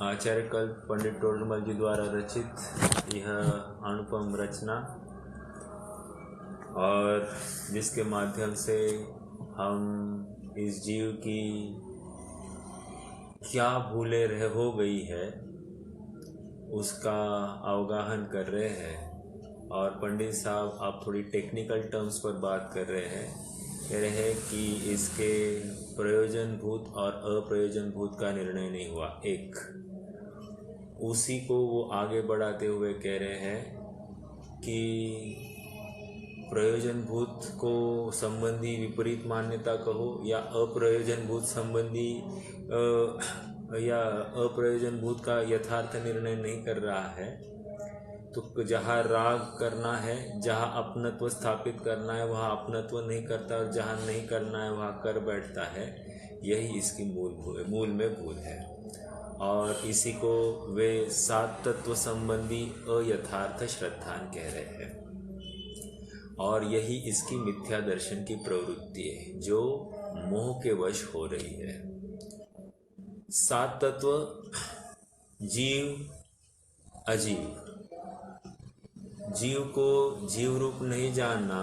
आचार्य कल्प पंडित टोडरमल जी द्वारा रचित यह अनुपम रचना, और जिसके माध्यम से हम इस जीव की क्या भूले हो गई है उसका अवगाहन कर रहे हैं। और पंडित साहब आप थोड़ी टेक्निकल टर्म्स पर बात कर रहे हैं, कह रहे हैं कि इसके प्रयोजनभूत और अप्रयोजनभूत का निर्णय नहीं हुआ। एक उसी को वो आगे बढ़ाते हुए कह रहे हैं कि प्रयोजनभूत को संबंधी विपरीत मान्यता कहो या अप्रयोजनभूत संबंधी या अप्रयोजनभूत का यथार्थ निर्णय नहीं कर रहा है। तो जहाँ राग करना है, जहाँ अपनत्व स्थापित करना है वहाँ अपनत्व नहीं करता, और जहाँ नहीं करना है वहाँ कर बैठता है। यही इसकी मूल में भूल है, और इसी को वे सात तत्व संबंधी अयथार्थ श्रद्धान कह रहे हैं। और यही इसकी मिथ्या दर्शन की प्रवृत्ति है जो मोह के वश हो रही है। सात तत्व जीव अजीव, जीव को जीव रूप नहीं जानना,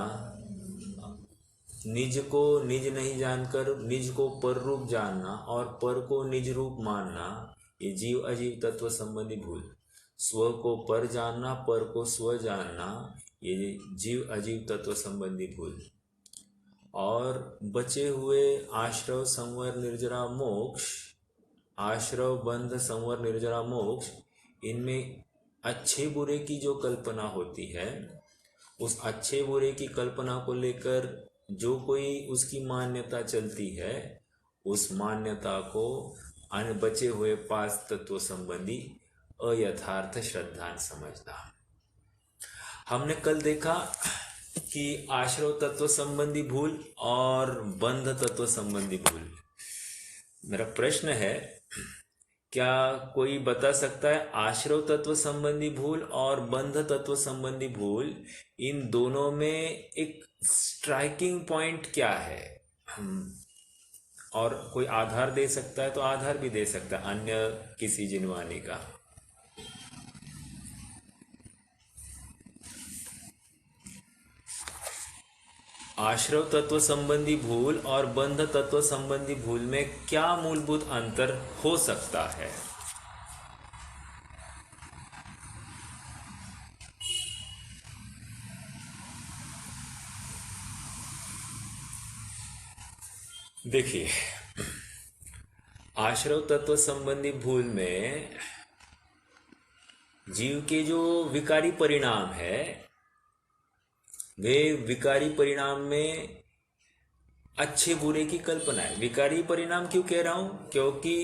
निज को निज नहीं जानकर निज को पर रूप जानना और पर को निज रूप मानना, ये जीव अजीव तत्व संबंधी भूल। स्व को पर जानना, पर को स्व जानना, ये जीव अजीव तत्व संबंधी भूल। और बचे हुए आश्रव संवर निर्जरा मोक्ष, आश्रव बंध संवर निर्जरा मोक्ष, इनमें अच्छे बुरे की जो कल्पना होती है, उस अच्छे बुरे की कल्पना को लेकर जो कोई उसकी मान्यता चलती है, उस मान्यता को बचे हुए पांच तत्व संबंधी अयथार्थ श्रद्धान समझना। हमने कल देखा कि आश्रव तत्व संबंधी भूल और बंध तत्व संबंधी भूल। मेरा प्रश्न है, क्या कोई बता सकता है आश्रव तत्व संबंधी भूल और बंध तत्व संबंधी भूल, इन दोनों में एक स्ट्राइकिंग पॉइंट क्या है? और कोई आधार दे सकता है तो आधार भी दे सकता है अन्य किसी जिनवानी का। आश्रव तत्व संबंधी भूल और बंध तत्व संबंधी भूल में क्या मूलभूत अंतर हो सकता है? देखिए, आश्रव तत्व संबंधी भूल में जीव के जो विकारी परिणाम है, वे विकारी परिणाम में अच्छे बुरे की कल्पना है। विकारी परिणाम क्यों कह रहा हूं? क्योंकि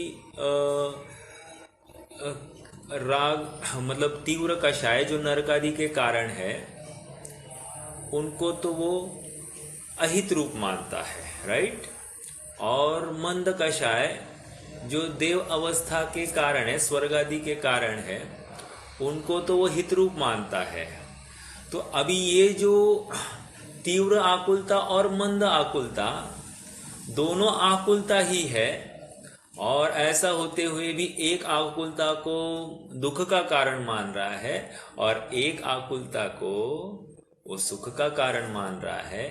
राग मतलब तीव्र कषाय जो नरक आदि के कारण है, उनको तो वो अहित रूप मानता है, राइट। और मंद कषाय जो देव अवस्था के कारण है, स्वर्ग आदि के कारण है, उनको तो वो हित रूप मानता है। तो अभी ये जो तीव्र आकुलता और मंद आकुलता, दोनों आकुलता ही है, और ऐसा होते हुए भी एक आकुलता को दुख का कारण मान रहा है और एक आकुलता को वो सुख का कारण मान रहा है।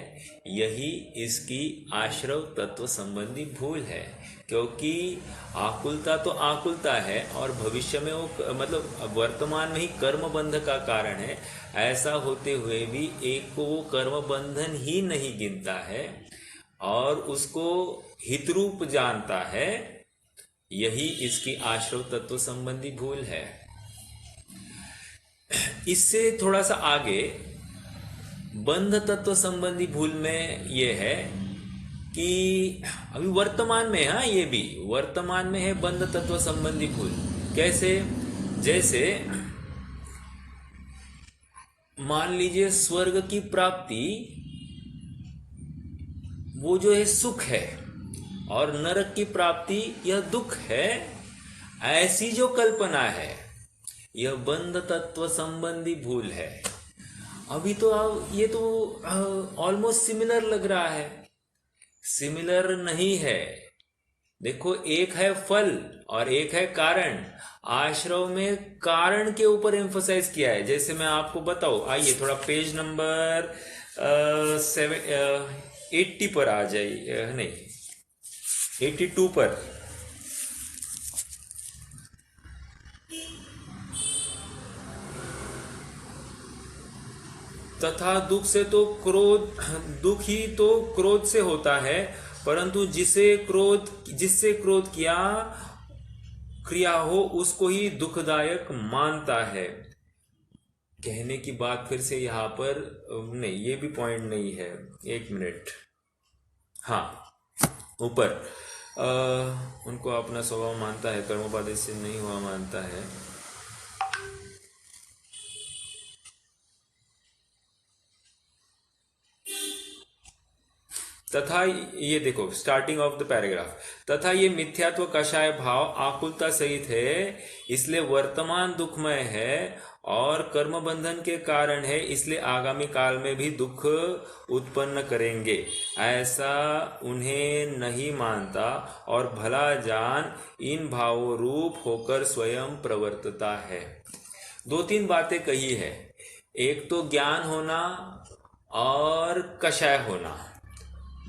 यही इसकी आश्रव तत्व संबंधी भूल है, क्योंकि आकुलता तो आकुलता है और भविष्य में वो मतलब वर्तमान में ही कर्म बंध का कारण है। ऐसा होते हुए भी एक को वो कर्म बंधन ही नहीं गिनता है और उसको हितरूप जानता है। यही इसकी आश्रव तत्व संबंधी भूल है। इससे थोड़ा सा आगे बंध तत्व संबंधी भूल में ये है कि अभी वर्तमान में, हाँ ये भी वर्तमान में है बंध तत्व संबंधी भूल। कैसे? जैसे मान लीजिए स्वर्ग की प्राप्ति वो जो है सुख है और नरक की प्राप्ति यह दुख है, ऐसी जो कल्पना है यह बंध तत्व संबंधी भूल है। अभी तो ये तो ऑलमोस्ट सिमिलर लग रहा है, सिमिलर नहीं है। देखो, एक है फल और एक है कारण। आश्रव में कारण के ऊपर एम्फोसाइज किया है। जैसे मैं आपको बताऊं, आइए थोड़ा पेज नंबर 80 पर आ जाइए, नहीं 82 पर। तथा दुख से तो क्रोध, दुख ही तो क्रोध से होता है, परंतु जिससे क्रोध किया क्रिया हो उसको ही दुखदायक मानता है। कहने की बात फिर से यहाँ पर नहीं, ये भी पॉइंट नहीं है, एक मिनट। हाँ, ऊपर उनको अपना स्वभाव मानता है, कर्मोपादेय से नहीं हुआ मानता है। तथा ये देखो स्टार्टिंग ऑफ द पैराग्राफ, तथा ये मिथ्यात्व कषाय भाव आकुलता सहित है, इसलिए वर्तमान दुखमय है और कर्म बंधन के कारण है, इसलिए आगामी काल में भी दुख उत्पन्न करेंगे, ऐसा उन्हें नहीं मानता और भला जान इन भावों रूप होकर स्वयं प्रवर्तता है। दो तीन बातें कही है, एक तो ज्ञान होना और कषाय होना,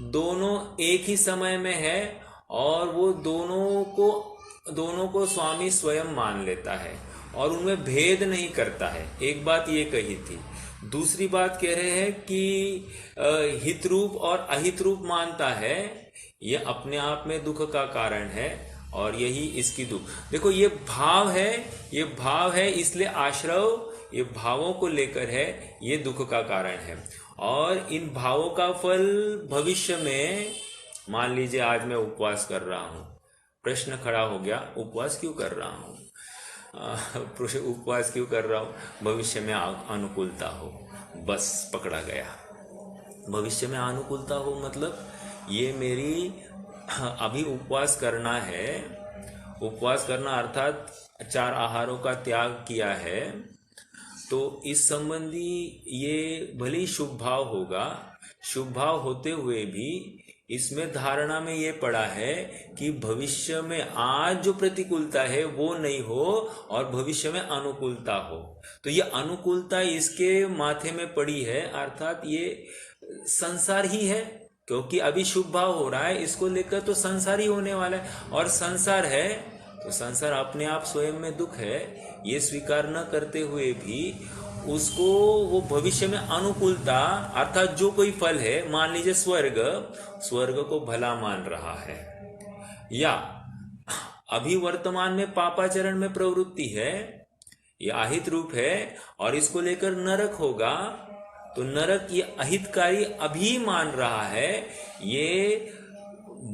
दोनों एक ही समय में है और वो दोनों को स्वामी स्वयं मान लेता है और उनमें भेद नहीं करता है। एक बात ये कही थी। दूसरी बात कह रहे हैं कि हित रूप और अहित रूप मानता है, ये अपने आप में दुख का कारण है और यही इसकी दुख। देखो ये भाव है, इसलिए आश्रव ये भावों को लेकर है, ये दुख का कारण है। और इन भावों का फल भविष्य में, मान लीजिए आज मैं उपवास कर रहा हूं, प्रश्न खड़ा हो गया उपवास क्यों कर रहा हूं, उपवास क्यों कर रहा हूं, भविष्य में अनुकूलता हो, बस पकड़ा गया। भविष्य में अनुकूलता हो मतलब ये मेरी अभी उपवास करना है, उपवास करना अर्थात 4 आहारों का त्याग किया है, तो इस संबंधी ये भले ही शुभ भाव होगा, शुभ भाव होते हुए भी इसमें धारणा में ये पड़ा है कि भविष्य में आज जो प्रतिकूलता है वो नहीं हो और भविष्य में अनुकूलता हो। तो ये अनुकूलता इसके माथे में पड़ी है, अर्थात ये संसार ही है, क्योंकि अभी शुभ भाव हो रहा है, इसको लेकर तो संसार ही होने वाला है, और संसार है तो संसार अपने आप स्वयं में दुख है, ये स्वीकार न करते हुए भी उसको वो भविष्य में अनुकूलता अर्थात जो कोई फल है, मान लीजिए स्वर्ग को भला मान रहा है, या अभी वर्तमान में पापाचरण में प्रवृत्ति है, ये अहित रूप है और इसको लेकर नरक होगा, तो नरक ये अहितकारी अभी मान रहा है, ये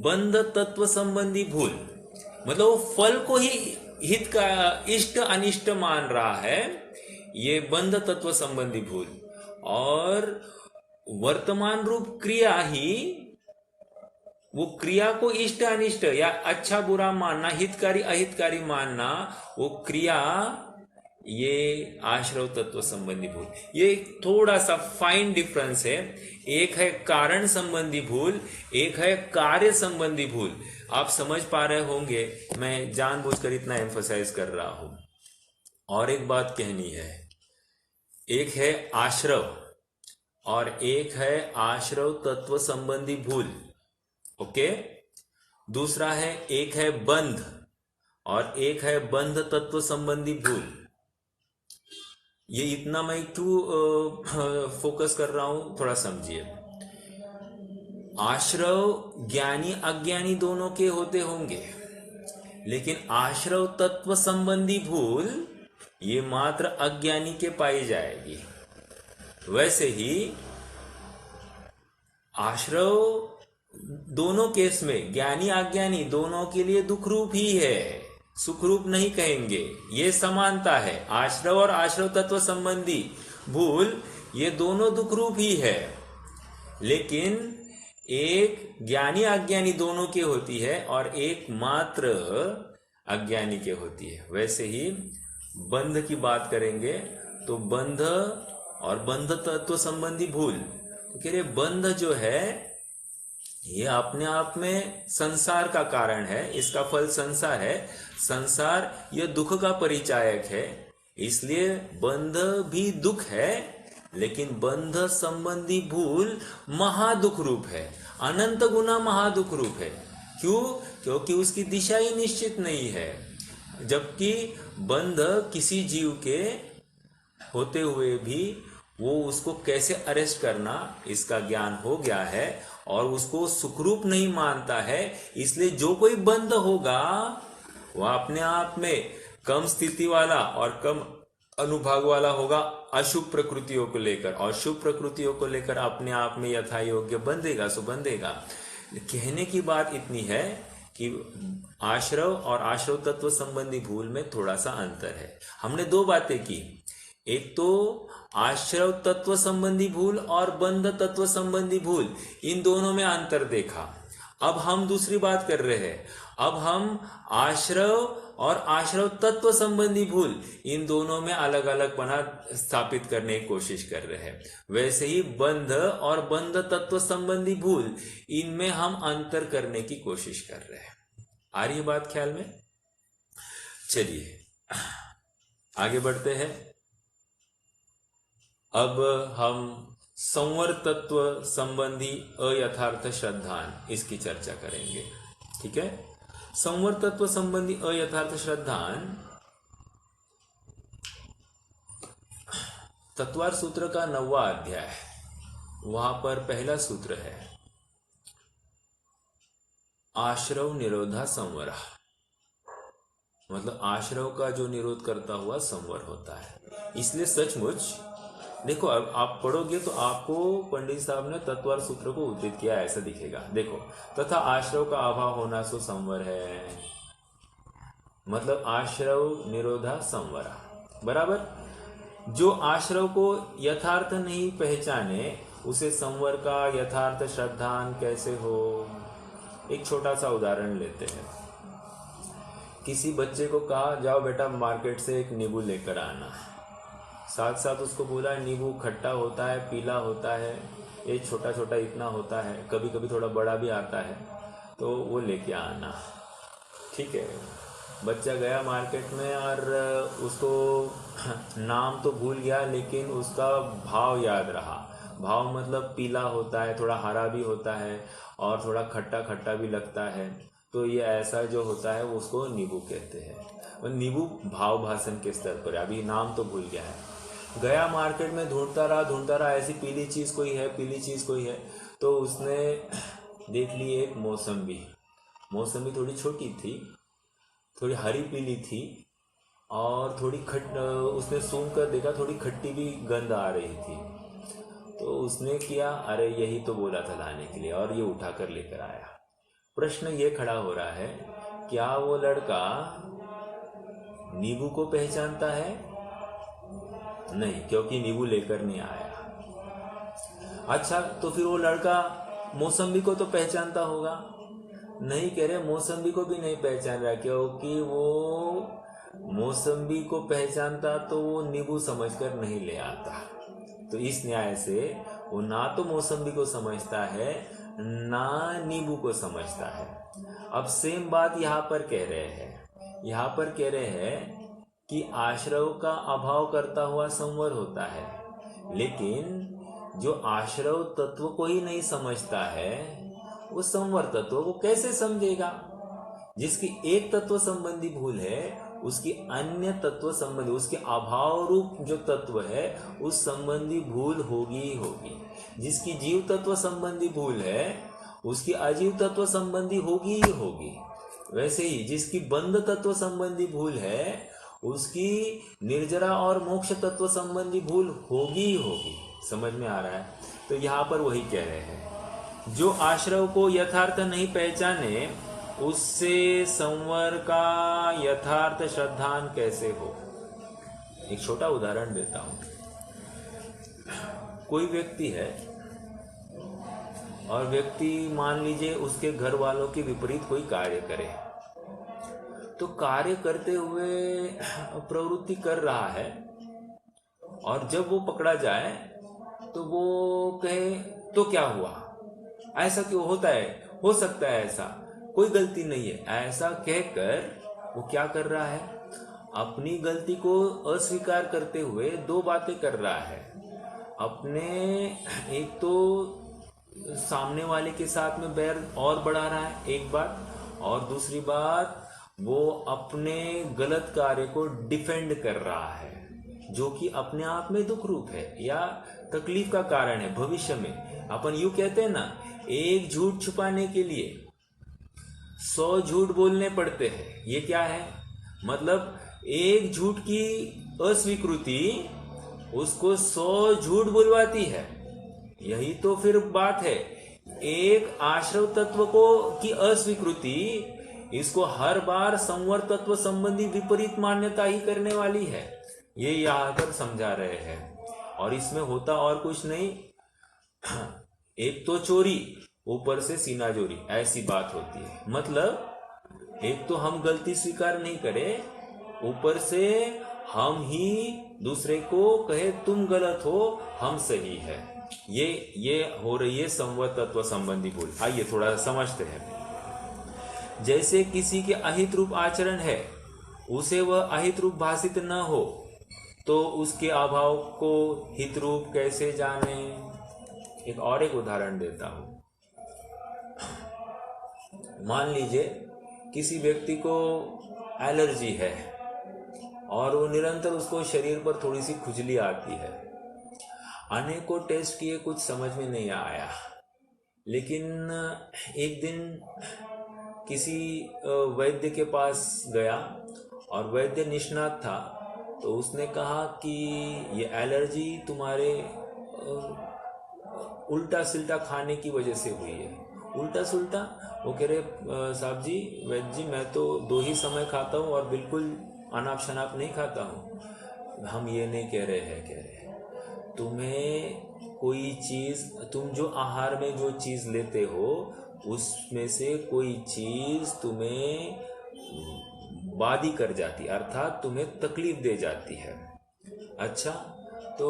बंध तत्व संबंधी भूल, मतलब वो फल को ही हित का इष्ट अनिष्ट मान रहा है, ये बंध तत्व संबंधी भूल। और वर्तमान रूप क्रिया ही, वो क्रिया को इष्ट अनिष्ट या अच्छा बुरा मानना, हितकारी अहितकारी मानना, वो क्रिया ये आश्रव तत्व संबंधी भूल। ये थोड़ा सा फाइन डिफरेंस है, एक है कारण संबंधी भूल, एक है कार्य संबंधी भूल। आप समझ पा रहे होंगे, मैं जानबूझकर इतना एम्फसाइज कर रहा हूं। और एक बात कहनी है, एक है आश्रव और एक है आश्रव तत्व संबंधी भूल, ओके। दूसरा है, एक है बंध और एक है बंध तत्व संबंधी भूल। ये इतना मैं क्यों फोकस कर रहा हूं, थोड़ा समझिए। आश्रव ज्ञानी अज्ञानी दोनों के होते होंगे, लेकिन आश्रव तत्व संबंधी भूल ये मात्र अज्ञानी के पाई जाएगी। वैसे ही आश्रव दोनों केस में, ज्ञानी अज्ञानी दोनों के लिए दुख रूप ही है, सुख रूप नहीं कहेंगे, ये समानता है। आश्रव और आश्रव तत्व संबंधी भूल ये दोनों दुख रूप ही है, लेकिन एक ज्ञानी अज्ञानी दोनों की होती है और एक मात्र अज्ञानी के होती है। वैसे ही बंध की बात करेंगे तो बंध और बंध तत्व संबंधी भूल, तो कह रहे बंध जो है ये अपने आप में संसार का कारण है, इसका फल संसार है। संसार यह दुख का परिचायक है, इसलिए बंध भी दुख है, लेकिन बंध संबंधी भूल महादुख रूप है, अनंत गुना महादुख रूप है। क्यों? क्योंकि उसकी दिशा ही निश्चित नहीं है। जबकि बंध किसी जीव के होते हुए भी वो उसको कैसे अरेस्ट करना इसका ज्ञान हो गया है और उसको सुखरूप नहीं मानता है, इसलिए जो कोई बंध होगा वह अपने आप में कम स्थिति वाला और कम अनुभाग वाला होगा अशुभ प्रकृतियों को लेकर, और शुभ प्रकृतियों को लेकर अपने आप में यथा योग्य बंधेगा सो बंधेगा। कहने की बात इतनी है कि आश्रव और आश्रव तत्व संबंधी भूल में थोड़ा सा अंतर है। हमने दो बातें की, एक तो आश्रव तत्व संबंधी भूल और बंध तत्व संबंधी भूल, इन दोनों में अंतर देखा। अब हम दूसरी बात कर रहे हैं, अब हम आश्रव और आश्रव तत्व संबंधी भूल, इन दोनों में अलग अलग बना स्थापित करने की कोशिश कर रहे हैं। वैसे ही बंध और बंध तत्व संबंधी भूल, इनमें हम अंतर करने की कोशिश कर रहे हैं। आ रही बात ख्याल में? चलिए आगे बढ़ते हैं। अब हम संवर तत्व संबंधी अयथार्थ श्रद्धान, इसकी चर्चा करेंगे। ठीक है, संवर तत्व संबंधी अयथार्थ श्रद्धान तत्वार सूत्र का 9वां अध्याय, वहां पर पहला सूत्र है आश्रव निरोधा संवरा, मतलब आश्रव का जो निरोध करता हुआ संवर होता है। इसलिए सचमुच देखो, अब आप पढ़ोगे तो आपको पंडित साहब ने तत्वार सूत्र को उद्धृत किया ऐसा दिखेगा। देखो, तथा आश्रव का अभाव होना सो संवर है, मतलब आश्रव निरोधा संवरा बराबर। जो आश्रव को यथार्थ नहीं पहचाने उसे संवर का यथार्थ श्रद्धान कैसे हो? एक छोटा सा उदाहरण लेते हैं। किसी बच्चे को कहा जाओ बेटा मार्केट से एक नींबू लेकर आना, साथ साथ उसको बोला नींबू खट्टा होता है, पीला होता है, ये छोटा छोटा इतना होता है, कभी कभी थोड़ा बड़ा भी आता है, तो वो लेके आना। ठीक है, बच्चा गया मार्केट में और उसको नाम तो भूल गया लेकिन उसका भाव याद रहा। भाव मतलब पीला होता है, थोड़ा हरा भी होता है और थोड़ा खट्टा खट्टा भी लगता है, तो ये ऐसा जो होता है उसको नींबू कहते हैं। और नींबू भाव भाषण के स्तर पर, अभी नाम तो भूल गया है। गया मार्केट में ढूंढता रहा, ऐसी पीली चीज़ कोई है, पीली चीज़ कोई है, तो उसने देख ली एक मौसम्बी। मौसम्बी थोड़ी छोटी थी, थोड़ी हरी पीली थी और थोड़ी उसने सूंघ कर देखा, थोड़ी खट्टी भी गंध आ रही थी। तो उसने किया, अरे यही तो बोला था लाने के लिए, और ये उठा कर लेकर आया। प्रश्न ये खड़ा हो रहा है, क्या वो लड़का नींबू को पहचानता है? नहीं, क्योंकि नींबू लेकर नहीं आया। अच्छा, तो फिर वो लड़का मौसम्बी को तो पहचानता होगा? नहीं, कह रहे मौसम्बी को भी नहीं पहचान रहा, क्योंकि वो मौसम्बी को पहचानता तो वो नींबू समझकर नहीं ले आता। तो इस न्याय से वो ना तो मौसम्बी को समझता है ना नींबू को समझता है। अब सेम बात यहाँ पर कह रहे हैं, यहाँ पर कह रहे हैं कि आश्रव का अभाव करता हुआ संवर होता है, लेकिन जो आश्रव तत्व को ही नहीं समझता है वो संवर तत्व को कैसे समझेगा? जिसकी एक तत्व संबंधी भूल है उसकी अन्य तत्व संबंधी, उसके अभाव रूप जो तत्व है उस संबंधी भूल होगी ही होगी। जिसकी जीव तत्व संबंधी भूल है उसकी अजीव तत्व संबंधी होगी ही होगी। वैसे ही जिसकी बंध तत्व संबंधी भूल है उसकी निर्जरा और मोक्ष तत्व संबंधी भूल होगी ही होगी। समझ में आ रहा है? तो यहाँ पर वही कह रहे हैं, जो आश्रव को यथार्थ नहीं पहचाने उससे संवर का यथार्थ श्रद्धान कैसे हो? एक छोटा उदाहरण देता हूं। कोई व्यक्ति है और व्यक्ति मान लीजिए उसके घर वालों के विपरीत कोई कार्य करे, तो कार्य करते हुए प्रवृत्ति कर रहा है और जब वो पकड़ा जाए तो वो कहे तो क्या हुआ, ऐसा क्यों होता है, हो सकता है ऐसा, कोई गलती नहीं है, ऐसा कहकर वो क्या कर रहा है, अपनी गलती को अस्वीकार करते हुए दो बातें कर रहा है। अपने एक तो सामने वाले के साथ में बैर और बढ़ा रहा है, एक बात, और दूसरी बात वो अपने गलत कार्य को डिफेंड कर रहा है, जो कि अपने आप में दुख रूप है या तकलीफ का कारण है भविष्य में। अपन यूं कहते हैं ना, एक झूठ छुपाने के लिए 100 झूठ बोलने पड़ते हैं। ये क्या है, मतलब एक झूठ की अस्वीकृति उसको 100 झूठ बुलवाती है। यही तो फिर बात है, एक आश्रव तत्व को की अस्वीकृति इसको हर बार संवर तत्व संबंधी विपरीत मान्यता ही करने वाली है। ये यहां पर समझा रहे हैं, और इसमें होता और कुछ नहीं, एक तो चोरी ऊपर से सीना जोरी, ऐसी बात होती है। मतलब एक तो हम गलती स्वीकार नहीं करें, ऊपर से हम ही दूसरे को कहे तुम गलत हो, हम सही है। ये हो रही है संवर तत्व संबंधी भूल। आइए थोड़ा समझते हैं। जैसे किसी के अहित रूप आचरण है, उसे वह अहित रूप भाषित न हो तो उसके अभाव को हित रूप कैसे जाने। एक उदाहरण देता हूं। मान लीजिए किसी व्यक्ति को एलर्जी है और वो निरंतर उसको शरीर पर थोड़ी सी खुजली आती है। अनेकों टेस्ट किए, कुछ समझ में नहीं आया, लेकिन एक दिन किसी वैद्य के पास गया और वैद्य निष्णात था, तो उसने कहा कि ये एलर्जी तुम्हारे उल्टा सिल्टा खाने की वजह से हुई है। उल्टा सुल्टा? वो कह रहे साहब जी, वैद्य जी, मैं तो 2 ही समय खाता हूँ और बिल्कुल अनाप शनाप नहीं खाता हूँ। हम ये नहीं कह रहे हैं, कह रहे हैं तुम्हें कोई चीज़, तुम जो आहार में जो चीज़ लेते हो उसमें से कोई चीज़ तुम्हें बादी कर जाती, अर्थात तुम्हें तकलीफ दे जाती है। अच्छा, तो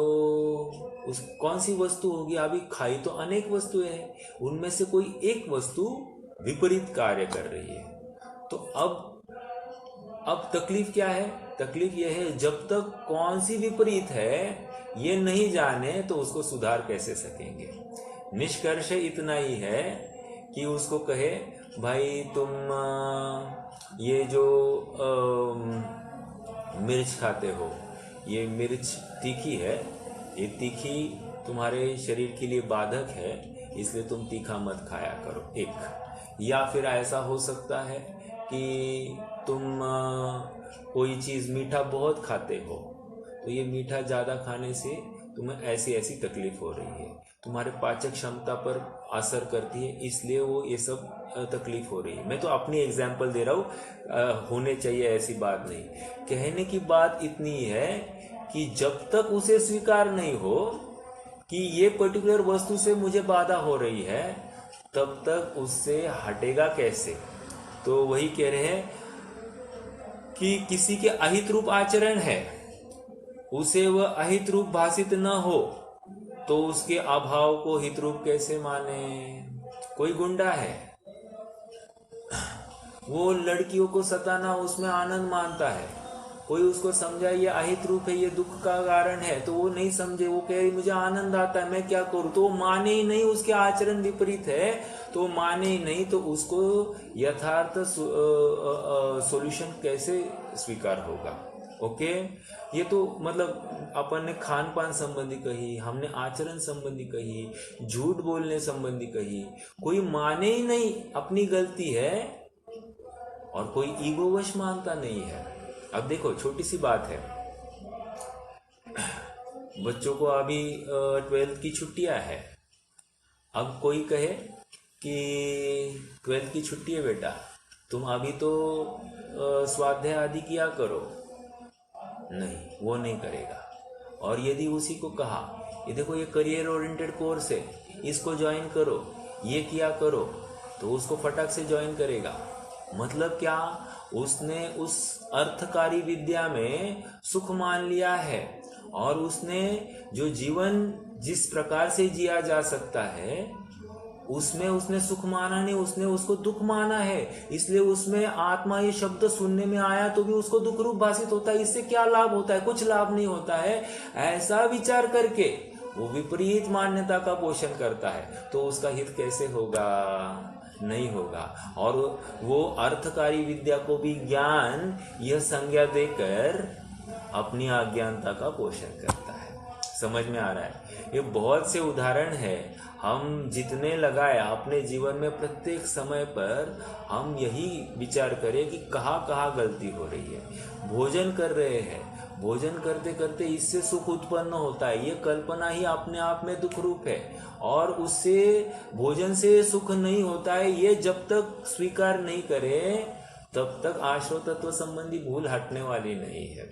उस कौन सी वस्तु होगी? अभी खाई तो अनेक वस्तुएं हैं, उनमें से कोई एक वस्तु विपरीत कार्य कर रही है। तो अब तकलीफ क्या है? तकलीफ यह है, जब तक कौन सी विपरीत है ये नहीं जाने तो उसको सुधार कैसे सकेंगे। निष्कर्ष इतना ही है कि उसको कहे भाई तुम ये जो मिर्च खाते हो, ये मिर्च तीखी है, ये तीखी तुम्हारे शरीर के लिए बाधक है, इसलिए तुम तीखा मत खाया करो। एक, या फिर ऐसा हो सकता है कि तुम कोई चीज़ मीठा बहुत खाते हो, तो ये मीठा ज़्यादा खाने से तुम्हें ऐसी ऐसी तकलीफ हो रही है, तुम्हारे पाचक क्षमता पर असर करती है, इसलिए वो ये सब तकलीफ हो रही है। मैं तो अपनी एग्जाम्पल दे रहा हूँ, होने चाहिए ऐसी बात नहीं। कहने की बात इतनी है कि जब तक उसे स्वीकार नहीं हो कि ये पर्टिकुलर वस्तु से मुझे बाधा हो रही है, तब तक उससे हटेगा कैसे। तो वही कह रहे हैं कि किसी के अहित रूप आचरण है, उसे वह अहित रूप भाषित न हो तो उसके अभाव को हित रूप कैसे माने। कोई गुंडा है, वो लड़कियों को सताना उसमें आनंद मानता है, कोई उसको समझाए ये अहित रूप है, ये दुख का कारण है, तो वो नहीं समझे, वो कह रही मुझे आनंद आता है, मैं क्या करूं, तो वो माने ही नहीं, उसके आचरण विपरीत है तो वो माने ही नहीं, तो उसको यथार्थ सॉल्यूशन कैसे स्वीकार होगा। ओके, ये तो मतलब अपन ने खान पान संबंधी कही, हमने आचरण संबंधी कही, झूठ बोलने संबंधी कही। कोई माने ही नहीं अपनी गलती है और कोई ईगोवश मानता नहीं है। अब देखो, छोटी सी बात है, बच्चों को अभी 12th की छुट्टियां है। अब कोई कहे कि 12th की छुट्टी है बेटा, तुम अभी तो स्वाध्याय आदि किया करो, नहीं, वो नहीं करेगा। और यदि उसी को कहा ये देखो ये करियर ओरिएंटेड कोर्स है, इसको ज्वाइन करो, ये किया करो, तो उसको फटाक से ज्वाइन करेगा। मतलब क्या, उसने उस अर्थकारी विद्या में सुख मान लिया है और उसने जो जीवन जिस प्रकार से जिया जा सकता है उसमें उसने सुख माना नहीं, उसने उसको दुख माना है। इसलिए उसमें आत्मा ये शब्द सुनने में आया तो भी उसको दुख रूप भाषित होता है। इससे क्या लाभ होता है? कुछ लाभ नहीं होता है। ऐसा विचार करके वो विपरीत मान्यता का पोषण करता है, तो उसका हित कैसे होगा? नहीं होगा। और वो अर्थकारी विद्या को भी ज्ञान यह संज्ञा देकर अपनी अज्ञानता का पोषण करता है। समझ में आ रहा है? ये बहुत से उदाहरण है, हम जितने लगाए अपने जीवन में प्रत्येक समय पर हम यही विचार करें कि कहाँ कहाँ गलती हो रही है। भोजन कर रहे हैं, भोजन करते करते इससे सुख उत्पन्न होता है, ये कल्पना ही अपने आप में दुख रूप है। और उससे भोजन से सुख नहीं होता है, ये जब तक स्वीकार नहीं करे तब तक आश्रव तत्व संबंधी भूल हटने वाली नहीं है।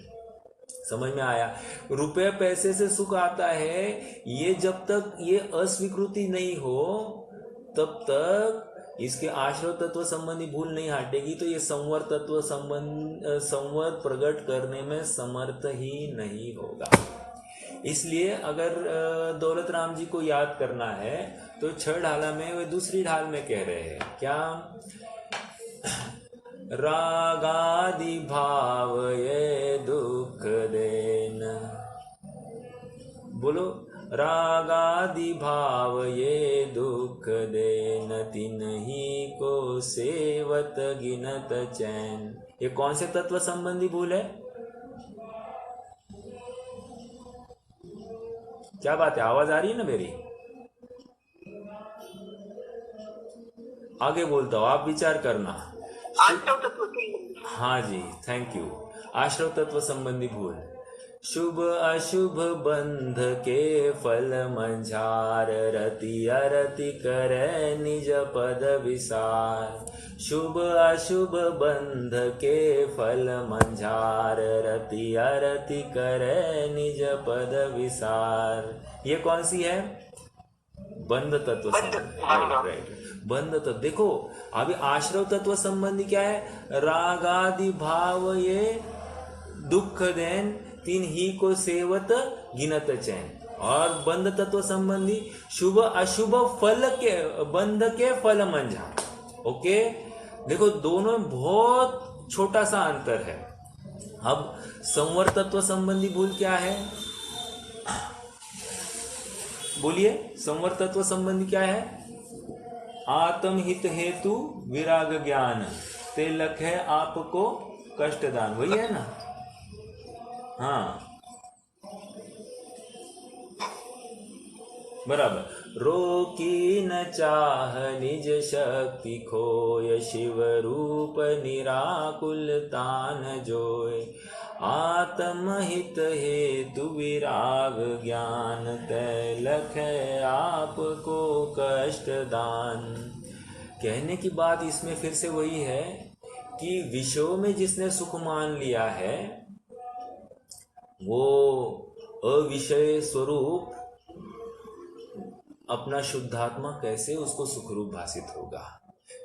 समझ में आया? रुपए पैसे से सुख आता है, ये जब तक ये अस्वीकृति नहीं हो तब तक इसके आश्रव तत्व संबंधी भूल नहीं हटेगी, तो ये संवर तत्व संवर प्रकट करने में समर्थ ही नहीं होगा। इसलिए अगर दौलत राम जी को याद करना है तो 6 ढाला में वे दूसरी ढाल में कह रहे हैं क्या? रागादि भाव ये दुख देन, बोलो, रागादि भाव ये दुख देन, तिन्ही को सेवत गिनत चैन। ये कौन से तत्व संबंधी भूल है? क्या बात है, आवाज आ रही है ना मेरी? आगे बोलता हूं, आप विचार करना। हाँ जी, थैंक यू। आश्रव तत्व संबंधी भूल। शुभ अशुभ बंध के फल मंझार, रति अरति करे निज पद विसार। शुभ अशुभ बंध के फल मंझार, रति अरति करे निज पद विसार। ये कौन सी है? बंध तत्व संबंधी। राइट, बंध तत्व। देखो अभी आश्रव तत्व संबंधी क्या है? रागादि भाव ये दुख देन, तीन ही को सेवत गिनत चैन। और बंध तत्व संबंधी शुभ अशुभ फल के बंध के फल मंझा। ओके, देखो दोनों में बहुत छोटा सा अंतर है। अब संवर तत्व संबंधी भूल क्या है? बोलिए, संवर तत्व संबंधी क्या है? आत्महित हेतु विराग ज्ञान, ते लखे आपको कष्टदान। वही है ना? हाँ, बराबर। रोकी न चाह निज शक्ति खोय, शिव रूप निराकुल तान जोय। आत्महित हेतु विराग ज्ञान, तै लखे आपको कष्ट दान। कहने की बात इसमें फिर से वही है कि विषयों में जिसने सुख मान लिया है वो अविषय स्वरूप अपना शुद्धात्मा कैसे उसको सुखरूप भाषित होगा?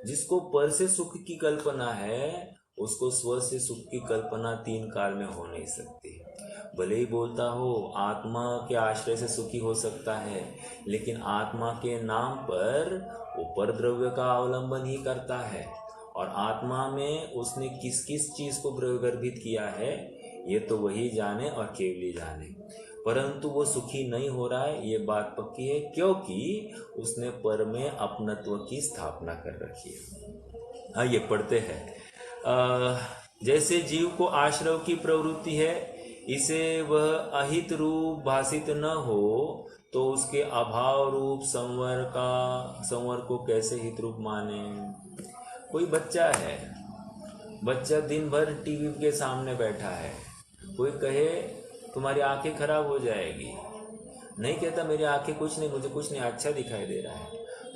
जिसको पर से सुख की कल्पना है उसको स्व से सुख की कल्पना 3 काल में हो नहीं सकती। भले ही बोलता हो आत्मा के आश्रय से सुखी हो सकता है, लेकिन आत्मा के नाम पर वो पर द्रव्य का अवलंबन ही करता है। और आत्मा में उसने किस किस चीज को गर्भित किया है ये तो वही जाने और केवली जाने। परंतु वो सुखी नहीं हो रहा है, ये बात पक्की है, क्योंकि उसने पर में अपनत्व की स्थापना कर रखी है। हाँ, ये पढ़ते हैं। जैसे जीव को आश्रव की प्रवृत्ति है, इसे वह अहित रूप भाषित न हो तो उसके अभाव रूप संवर को कैसे हित रूप माने? कोई बच्चा है, बच्चा दिन भर टीवी के सामने बैठा है, कोई कहे तुम्हारी आंखें खराब हो जाएगी, नहीं कहता मेरी आंखें कुछ नहीं, मुझे कुछ नहीं, अच्छा दिखाई दे रहा है।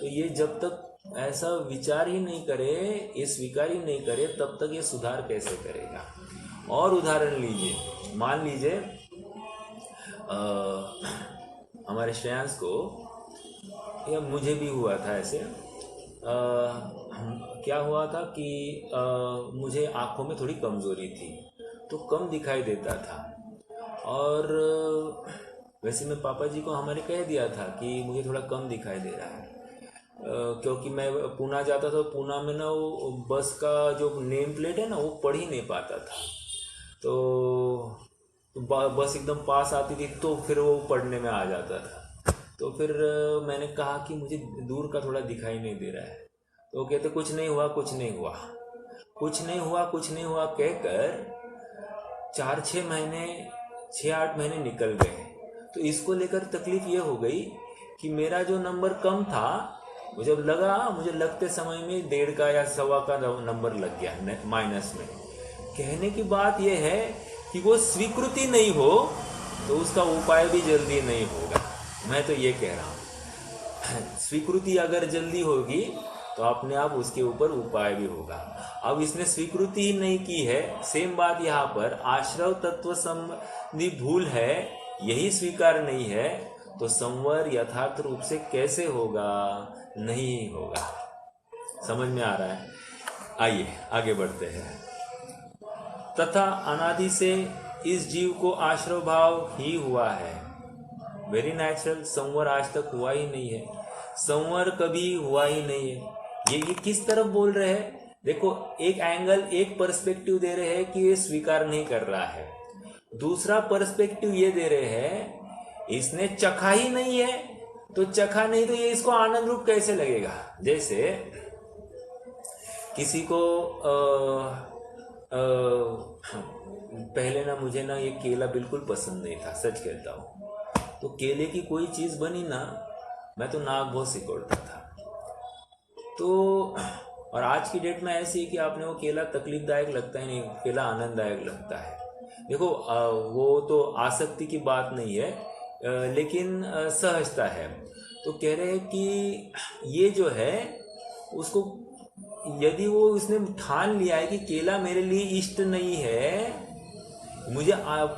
तो ये जब तक ऐसा विचार ही नहीं करे, ये स्वीकार ही नहीं करे, तब तक ये सुधार कैसे करेगा? और उदाहरण लीजिए, मान लीजिए हमारे श्रेयांश को, या मुझे भी हुआ था ऐसे, क्या हुआ था कि मुझे आँखों में थोड़ी कमज़ोरी थी, तो कम दिखाई देता था। और वैसे मैं पापा जी को हमारे कह दिया था कि मुझे थोड़ा कम दिखाई दे रहा है। क्योंकि मैं पूना जाता था, पूना में ना वो बस का जो नेम प्लेट है ना वो पढ़ ही नहीं पाता था। तो बस एकदम पास आती थी तो फिर वो पढ़ने में आ जाता था। तो फिर मैंने कहा कि मुझे दूर का थोड़ा दिखाई नहीं दे रहा है। तो वो कहते कुछ नहीं हुआ, कुछ नहीं हुआ, कुछ नहीं हुआ, कुछ नहीं हुआ कहकर 4-6 महीने, 6-8 महीने निकल गए। तो इसको लेकर तकलीफ ये हो गई कि मेरा जो नंबर कम था, मुझे लगा, मुझे लगते समय में 1.5 का या 1.25 का नंबर लग गया माइनस में। कहने की बात यह है कि वो स्वीकृति नहीं हो तो उसका उपाय भी जल्दी नहीं होगा। मैं तो ये कह रहा हूँ, स्वीकृति अगर जल्दी होगी तो अपने आप उसके ऊपर उपाय भी होगा। अब इसने स्वीकृति ही नहीं की है। सेम बात यहाँ पर आश्रव तत्व संबंधी भूल है, यही स्वीकार नहीं है, तो संवर यथार्थ रूप से कैसे होगा? नहीं होगा। समझ में आ रहा है? आइए आगे बढ़ते हैं। तथा अनादि से इस जीव को आश्रव भाव ही हुआ है। Very natural. संवर आज तक हुआ ही नहीं है, संवर कभी हुआ ही नहीं है। ये किस तरफ बोल रहे हैं? देखो, एक एंगल, एक पर्सपेक्टिव दे रहे हैं कि ये स्वीकार नहीं कर रहा है। दूसरा पर्सपेक्टिव ये दे रहे हैं इसने चखा ही नहीं है, तो चखा नहीं तो ये इसको आनंद रूप कैसे लगेगा? जैसे किसी को पहले ना मुझे ना ये केला बिल्कुल पसंद नहीं था, सच कहता हूँ। तो केले की कोई चीज बनी ना, मैं तो नाक बहुत सिकोड़ता था। तो और आज की डेट में ऐसी है कि आपने वो केला तकलीफदायक लगता है नहीं, केला आनंददायक लगता है। देखो, वो तो आसक्ति की बात नहीं है, लेकिन सहजता है। तो कह रहे हैं कि ये जो है उसको, यदि वो उसने ठान लिया है कि केला मेरे लिए इष्ट नहीं है, मुझे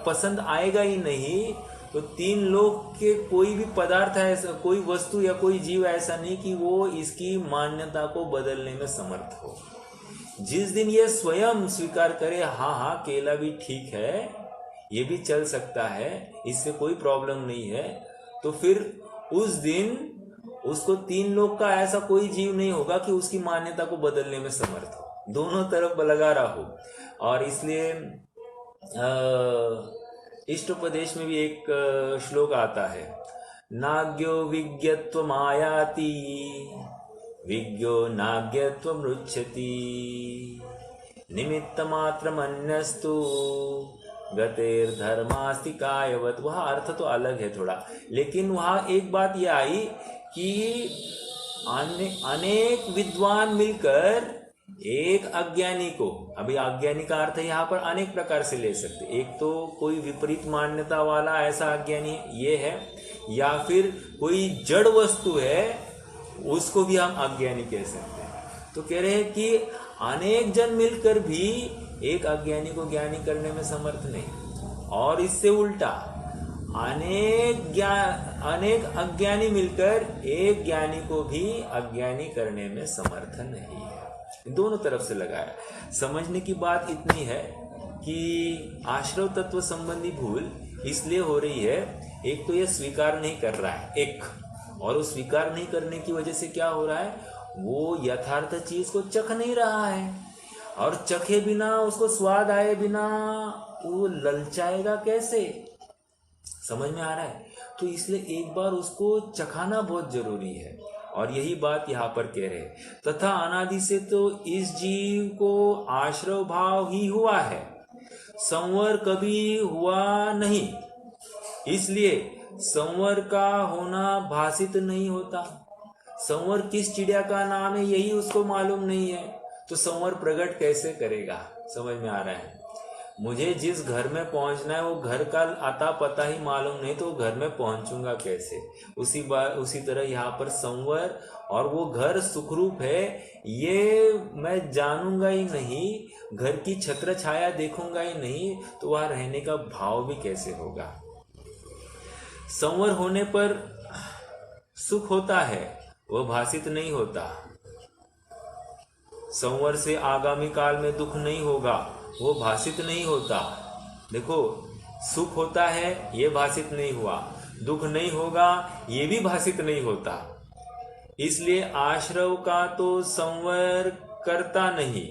पसंद आएगा ही नहीं, तो 3 लोग के कोई भी पदार्थ है, कोई वस्तु या कोई जीव ऐसा नहीं कि वो इसकी मान्यता को बदलने में समर्थ हो। जिस दिन ये स्वयं स्वीकार करे, हाँ हाँ केला भी ठीक है, ये भी चल सकता है, इससे कोई प्रॉब्लम नहीं है, तो फिर उस दिन उसको 3 लोग का ऐसा कोई जीव नहीं होगा कि उसकी मान्यता को बदलने में समर्थ हो। दोनों तरफ लगा रहा हो। और इसलिए इष्टोपदेश में भी एक श्लोक आता है, नाग्यो विज्ञत्व मायाति विज्ञो नाग्यत्व मृच्छति निमित्त मात्र अन्यस्तु गतेर धर्मास्ति कायवत। वह अर्थ तो अलग है थोड़ा, लेकिन वहां एक बात यह आई कि अनेक विद्वान मिलकर एक अज्ञानी को, अभी अज्ञानी का अर्थ यहाँ पर अनेक प्रकार से ले सकते, एक तो कोई विपरीत मान्यता वाला ऐसा अज्ञानी ये है, या फिर कोई जड़ वस्तु है उसको भी हम अज्ञानी कह सकते हैं। तो कह रहे हैं कि अनेक जन मिलकर भी एक अज्ञानी को ज्ञानी करने में समर्थ नहीं, और इससे उल्टा अनेक अज्ञानी मिलकर एक ज्ञानी को भी अज्ञानी करने में समर्थ नहीं है। दोनों तरफ से लगाया। समझने की बात इतनी है कि आश्रव तत्व संबंधी भूल इसलिए हो रही है, एक तो यह स्वीकार नहीं कर रहा है, एक, और उस स्वीकार नहीं करने की वजह से क्या हो रहा है, वो यथार्थ चीज को चख नहीं रहा है, और चखे बिना, उसको स्वाद आए बिना वो ललचाएगा कैसे? समझ में आ रहा है? तो इसलिए एक बार उसको चखाना बहुत जरूरी है, और यही बात यहाँ पर कह रहे हैं। तथा अनादि से तो इस जीव को आश्रव भाव ही हुआ है, संवर कभी हुआ नहीं, इसलिए संवर का होना भासित नहीं होता। संवर किस चिड़िया का नाम है यही उसको मालूम नहीं है, तो संवर प्रकट कैसे करेगा? समझ में आ रहा है? मुझे जिस घर में पहुंचना है वो घर का आता पता ही मालूम नहीं, तो घर में पहुंचूंगा कैसे? उसी तरह यहाँ पर संवर और वो घर सुखरूप है ये मैं जानूंगा ही नहीं, घर की छत्र छाया देखूंगा ही नहीं, तो वहां रहने का भाव भी कैसे होगा? संवर होने पर सुख होता है, वह भासित नहीं होता। संवर से आगामी काल में दुख नहीं होगा, वो भासित नहीं होता। देखो, सुख होता है ये भासित नहीं हुआ, दुख नहीं होगा ये भी भासित नहीं होता। इसलिए आश्रव का तो संवर करता नहीं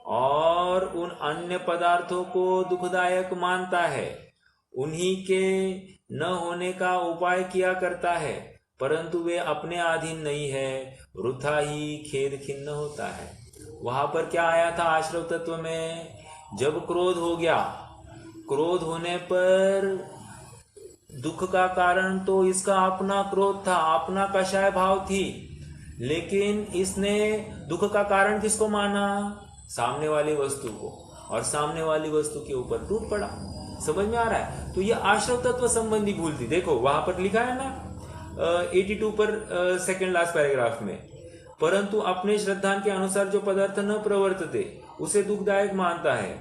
और उन अन्य पदार्थों को दुखदायक मानता है, उन्हीं के न होने का उपाय किया करता है, परंतु वे अपने अधीन नहीं है, वृथा ही खेद खिन्न होता है। वहां पर क्या आया था आश्रव तत्व में? जब क्रोध हो गया, क्रोध होने पर दुख का कारण तो इसका अपना क्रोध था, अपना कषाय भाव थी, लेकिन इसने दुख का कारण किसको माना? सामने वाली वस्तु को, और सामने वाली वस्तु के ऊपर टूट पड़ा। समझ में आ रहा है? तो ये आश्रव तत्व संबंधी भूल थी। देखो वहां पर लिखा है ना 82 पर सेकंड लास्ट पैराग्राफ में, परंतु अपने श्रद्धान के अनुसार जो पदार्थ न प्रवर्तते उसे दुखदायक मानता है।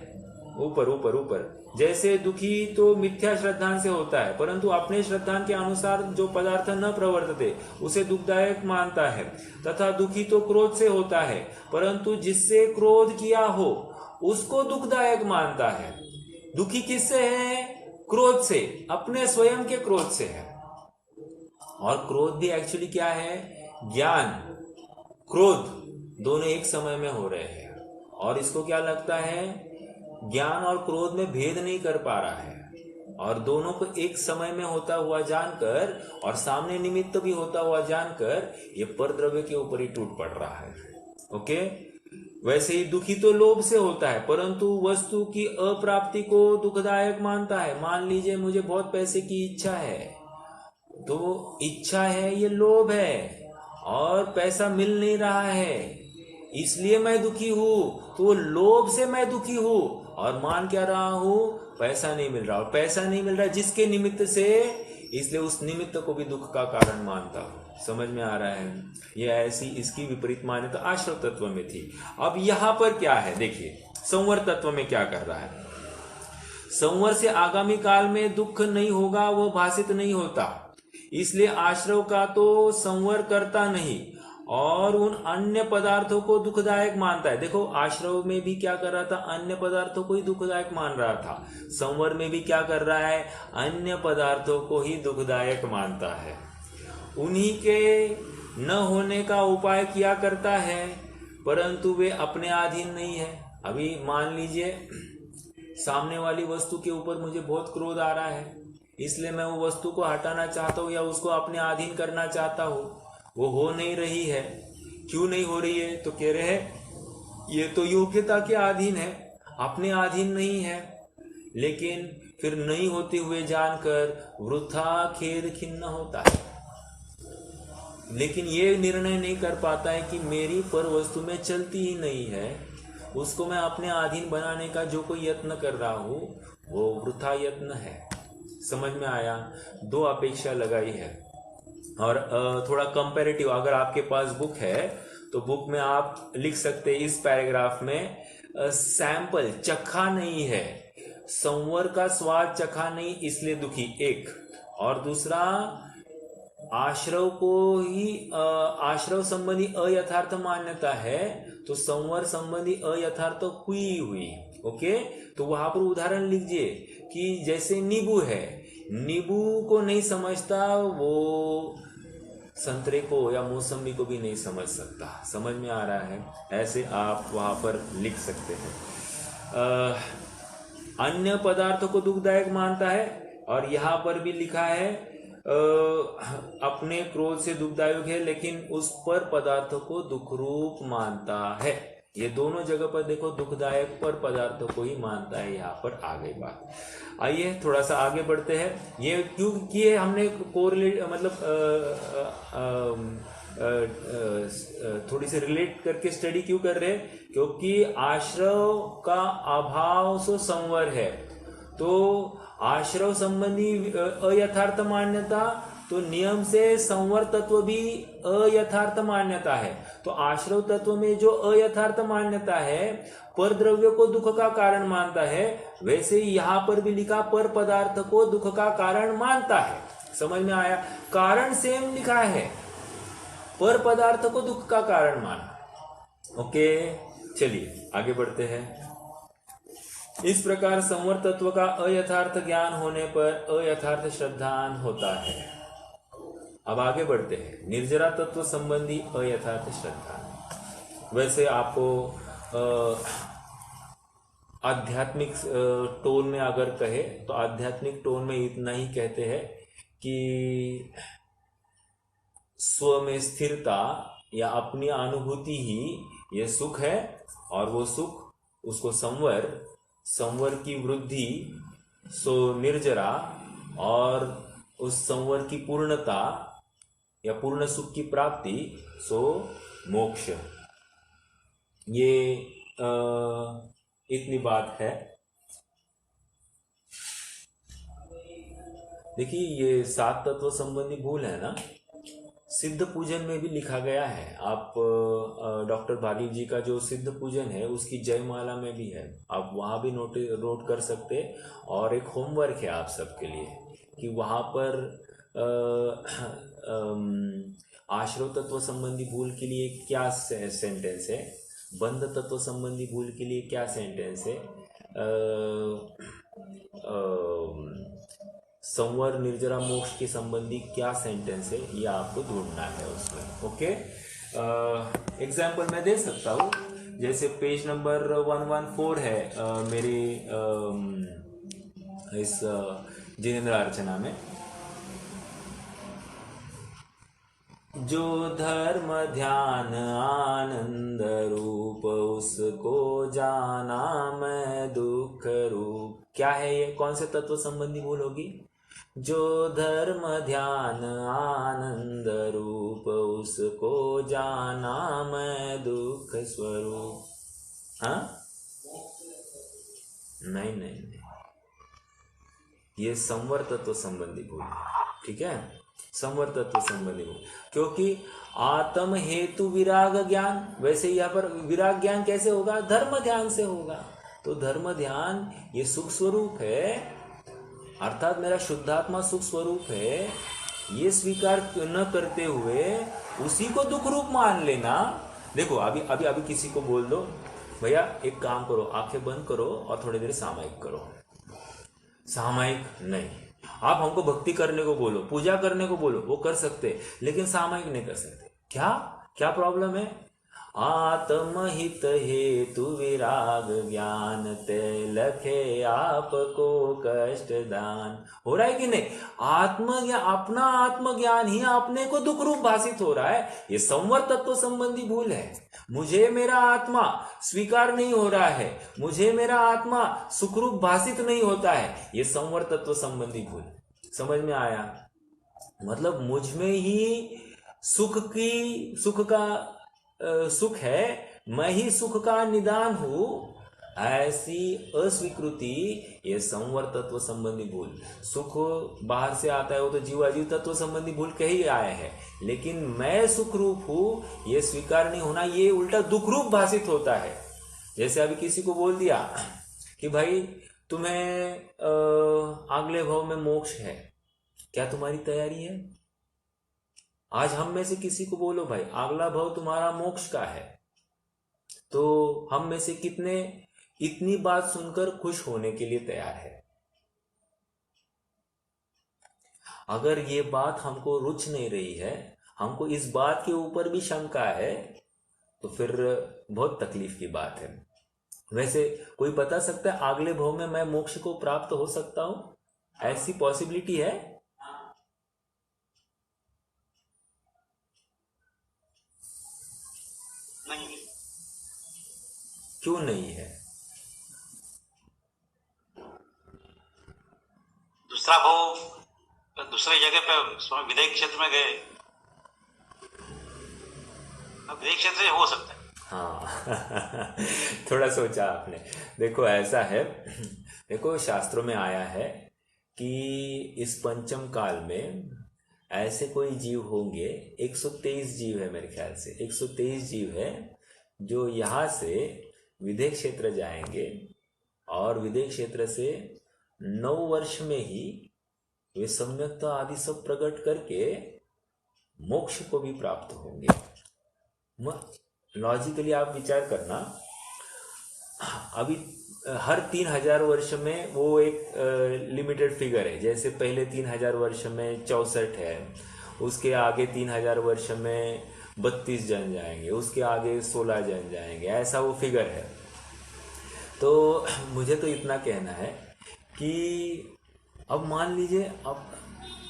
ऊपर ऊपर ऊपर, जैसे दुखी तो मिथ्या श्रद्धान से होता है, परंतु अपने श्रद्धान के अनुसार जो पदार्थ न प्रवर्तते उसे दुखदायक मानता है। तथा दुखी तो क्रोध से होता है, परंतु जिससे क्रोध किया हो उसको दुखदायक मानता है। दुखी किससे है? क्रोध से, अपने स्वयं के क्रोध से है। और क्रोध भी एक्चुअली क्या है? ज्ञान क्रोध दोनों एक समय में हो रहे हैं, और इसको क्या लगता है? ज्ञान और क्रोध में भेद नहीं कर पा रहा है, और दोनों को एक समय में होता हुआ जानकर और सामने निमित्त भी होता हुआ जानकर ये परद्रव्य के ऊपर ही टूट पड़ रहा है। ओके, वैसे ही दुखी तो लोभ से होता है, परंतु वस्तु की अप्राप्ति को दुखदायक मानता है। मान लीजिए मुझे बहुत पैसे की इच्छा है, तो इच्छा है, ये लोभ है, और पैसा मिल नहीं रहा है इसलिए मैं दुखी हूं। तो लोभ से मैं दुखी हूं और मान क्या रहा हूं? पैसा नहीं मिल रहा, और पैसा नहीं मिल रहा जिसके निमित्त से, इसलिए उस निमित्त को भी दुख का कारण मानता हूं। समझ में आ रहा है? ये ऐसी इसकी विपरीत मान्यता आश्रव तत्व में थी। अब यहां पर क्या है देखिए, संवर तत्व में क्या कर रहा है? संवर से आगामी काल में दुख नहीं होगा, वो भाषित नहीं होता, इसलिए आश्रव का तो संवर करता नहीं और उन अन्य पदार्थों को दुखदायक मानता है। देखो आश्रव में भी क्या कर रहा था? अन्य पदार्थों को ही दुखदायक मान रहा था। संवर में भी क्या कर रहा है? अन्य पदार्थों को ही दुखदायक मानता है, उन्हीं के न होने का उपाय किया करता है, परंतु वे अपने अधीन नहीं है। अभी मान लीजिए सामने वाली वस्तु के ऊपर मुझे बहुत क्रोध आ रहा है, इसलिए मैं वो वस्तु को हटाना चाहता हूँ या उसको अपने अधीन करना चाहता हूँ, वो हो नहीं रही है। क्यों नहीं हो रही है? तो कह रहे हैं ये तो योग्यता के अधीन है, अपने अधीन नहीं है। लेकिन फिर नहीं होते हुए जानकर वृथा खेद खिन्न होता है, लेकिन ये निर्णय नहीं कर पाता है कि मेरी पर वस्तु में चलती ही नहीं है, उसको मैं अपने अधीन बनाने का जो कोई यत्न कर रहा हूं वो वृथा यत्न है। समझ में आया? दो अपेक्षा लगाई है। और थोड़ा कंपैरेटिव, अगर आपके पास बुक है तो बुक में आप लिख सकते हैं इस पैराग्राफ में, सैंपल चखा नहीं है, संवर का स्वाद चखा नहीं इसलिए दुखी, एक। और दूसरा आश्रव को ही आश्रव संबंधी अयथार्थ मान्यता है, तो संवर संबंधी अयथार्थ हुई। ओके, तो वहां पर उदाहरण लीजिए कि जैसे नींबू है, नींबू को नहीं समझता वो संतरे को या मौसमी को भी नहीं समझ सकता। समझ में आ रहा है? ऐसे आप वहां पर लिख सकते हैं। अन्य पदार्थों को दुखदायक मानता है, और यहां पर भी लिखा है अपने क्रोध से दुखदायक है, लेकिन उस पर पदार्थों को दुख रूप मानता है। ये दोनों जगह पर देखो दुखदायक पर पदार्थों को ही मानता है। यहाँ पर आ गई बात। आइए थोड़ा सा आगे बढ़ते हैं। ये क्यों किए हमने कोरिलेट, मतलब थोड़ी सी रिलेट करके स्टडी क्यों कर रहे हैं? क्योंकि आश्रव का अभाव सो संवर है, तो आश्रव संबंधी अयथार्थ मान्यता, तो नियम से संवर तत्व भी अयथार्थ मान्यता है। तो आश्रव तत्व में जो अयथार्थ मान्यता है, पर द्रव्य को दुख का कारण मानता है, वैसे ही यहां पर भी लिखा पर पदार्थ को दुख का कारण मानता है। समझ में आया? कारण सेम लिखा है, पर पदार्थ को दुख का कारण माना। ओके, चलिए आगे बढ़ते हैं। इस प्रकार संवर तत्व का अयथार्थ ज्ञान होने पर अयथार्थ श्रद्धान होता है। अब आगे बढ़ते हैं। निर्जरा तत्व संबंधी अयथार्थ श्रद्धा। वैसे आपको आध्यात्मिक टोन में अगर कहे तो आध्यात्मिक टोन में इतना ही कहते हैं कि स्व में स्थिरता या अपनी अनुभूति ही ये सुख है, और वो सुख उसको संवर की वृद्धि सो निर्जरा, और उस संवर की पूर्णता या पूर्ण सुख की प्राप्ति सो मोक्ष। ये इतनी बात है। देखिए ये 7 तत्व संबंधी भूल है ना, सिद्ध पूजन में भी लिखा गया है। आप डॉक्टर बाली जी का जो सिद्ध पूजन है उसकी जयमाला में भी है, आप वहाँ भी नोट कर सकते। और एक होमवर्क है आप सबके लिए कि वहाँ पर आश्रव तत्व संबंधी भूल के लिए क्या सेंटेंस है, बंध तत्व संबंधी भूल के लिए क्या सेंटेंस है, संवर निर्जरा मोक्ष के संबंधी क्या सेंटेंस है, ये आपको ढूंढना है उसमें। ओके, एग्जाम्पल मैं दे सकता हूँ। जैसे पेज नंबर 114 है मेरी इस जिनेंद्र अर्चना में। जो धर्म ध्यान आनंद रूप उसको जाना मैं दुख रूप। क्या है ये, कौन से तत्व संबंधी भूल होगी? जो धर्म ध्यान आनंद रूप उसको जाना मैं दुख स्वरूप। हाँ, नहीं नहीं नहीं, ये संवर तत्व संबंधी भूल है। ठीक है, संवर तत्व संबंधी भूल, क्योंकि आत्म हेतु विराग ज्ञान। वैसे यहाँ पर विराग ज्ञान कैसे होगा? धर्म ध्यान से होगा। तो धर्म ध्यान ये सुख स्वरूप है, अर्थात मेरा शुद्धात्मा सुख स्वरूप है, ये स्वीकार न करते हुए उसी को दुख रूप मान लेना। देखो अभी अभी अभी किसी को बोल दो, भैया एक काम करो, आंखें बंद करो और थोड़ी देर सामायिक करो। सामायिक नहीं, आप हमको भक्ति करने को बोलो, पूजा करने को बोलो, वो कर सकते, लेकिन सामायिक नहीं कर सकते। क्या क्या प्रॉब्लम है? आत्महित हेतु विराग ज्ञान ते लखे आपको कष्ट दान। हो रहा है कि नहीं? आत्मज्ञान, अपना आत्मज्ञान ही अपने को दुख रूप भाषित हो रहा है। ये संवर तत्व संबंधी भूल है। मुझे मेरा आत्मा स्वीकार नहीं हो रहा है, मुझे मेरा आत्मा सुखरूप भाषित नहीं होता है, ये संवर तत्व संबंधी भूल। समझ में आया? मतलब मुझ में ही सुख का सुख है, मैं ही सुख का निदान हूं, ऐसी अस्वीकृति ये संवर तत्व संबंधी भूल। सुख बाहर से आता है, वो तो जीवाजीव तत्व संबंधी भूल कह ही आए हैं, लेकिन मैं सुख रूप हूं ये स्वीकार नहीं होना, ये उल्टा दुख रूप भाषित होता है। जैसे अभी किसी को बोल दिया कि भाई तुम्हें अगले भाव में मोक्ष है, क्या तुम्हारी तैयारी है? आज हम में से किसी को बोलो भाई अगला भव तुम्हारा मोक्ष का है, तो हम में से कितने इतनी बात सुनकर खुश होने के लिए तैयार है? अगर ये बात हमको रुच नहीं रही है, हमको इस बात के ऊपर भी शंका है, तो फिर बहुत तकलीफ की बात है। वैसे कोई बता सकता है अगले भव में मैं मोक्ष को प्राप्त हो सकता हूं? ऐसी पॉसिबिलिटी है? नहीं। क्यों नहीं है? दूसरा भाव दूसरे जगह पे विदेश क्षेत्र में गए, अब विदेश क्षेत्र से हो सकता है। हाँ थोड़ा सोचा आपने। देखो ऐसा है, देखो शास्त्रों में आया है कि इस पंचम काल में ऐसे कोई जीव होंगे, 123 जीव है मेरे ख्याल से, 123 जीव है जो यहाँ से विदेश क्षेत्र जाएंगे, और विदेश क्षेत्र से 9 वर्ष में ही वे सम्यकता आदि सब प्रकट करके मोक्ष को भी प्राप्त होंगे। लॉजिकली आप विचार करना, अभी हर 3000 वर्ष में वो एक लिमिटेड फिगर है। जैसे पहले 3000 वर्ष में 64 है, उसके आगे 3000 वर्ष में 32 जन जाएंगे, उसके आगे 16 जन जाएंगे, ऐसा वो फिगर है। तो मुझे तो इतना कहना है कि अब मान लीजिए अब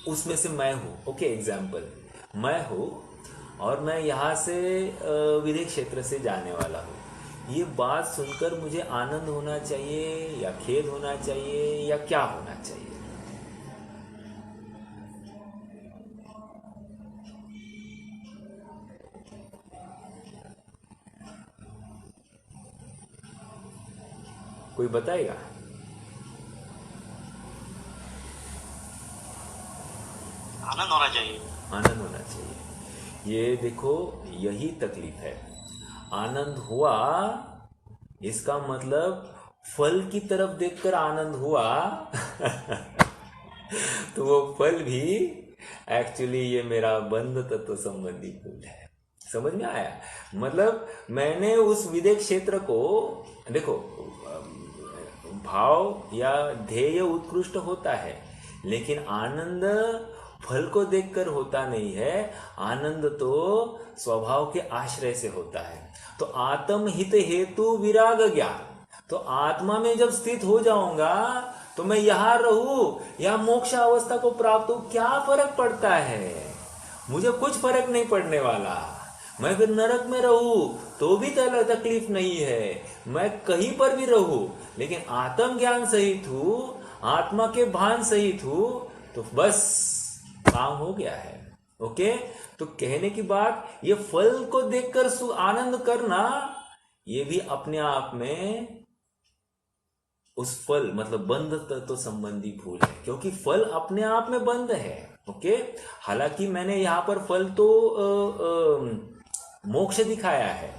उसमें से मैं हूँ, ओके एग्जाम्पल मैं हूँ और मैं यहाँ से विदेश क्षेत्र से जाने वाला हूँ। ये बात सुनकर मुझे आनंद होना चाहिए या खेद होना चाहिए या क्या होना चाहिए? कोई बताएगा? आनंद होना चाहिए। आनंद होना चाहिए। ये देखो यही तकलीफ है। आनंद हुआ इसका मतलब फल की तरफ देखकर आनंद हुआ तो वो फल भी एक्चुअली ये मेरा बंध तत्व संबंधी फूल है। समझ में आया? मतलब मैंने उस विदेश क्षेत्र को देखो, भाव या ध्येय उत्कृष्ट होता है, लेकिन आनंद फल को देखकर होता नहीं है। आनंद तो स्वभाव के आश्रय से होता है। तो आत्म हित हेतु विराग ज्ञान, तो आत्मा में जब स्थित हो जाऊंगा तो मैं यहां रहूं या मोक्ष अवस्था को प्राप्त हो, क्या फर्क पड़ता है? मुझे कुछ फर्क नहीं पड़ने वाला। मैं फिर नरक में रहूं तो भी तकलीफ नहीं है, मैं कहीं पर भी रहूं, लेकिन आत्म ज्ञान सहित हूं, आत्मा के भान सहित हूं, तो बस काम हो गया है। ओके, तो कहने की बात ये फल को देखकर आनंद करना, ये भी अपने आप में उस फल मतलब बंध तत्व संबंधी भूल है, क्योंकि फल अपने आप में बंध है। ओके, हालांकि मैंने यहां पर फल तो मोक्ष दिखाया है,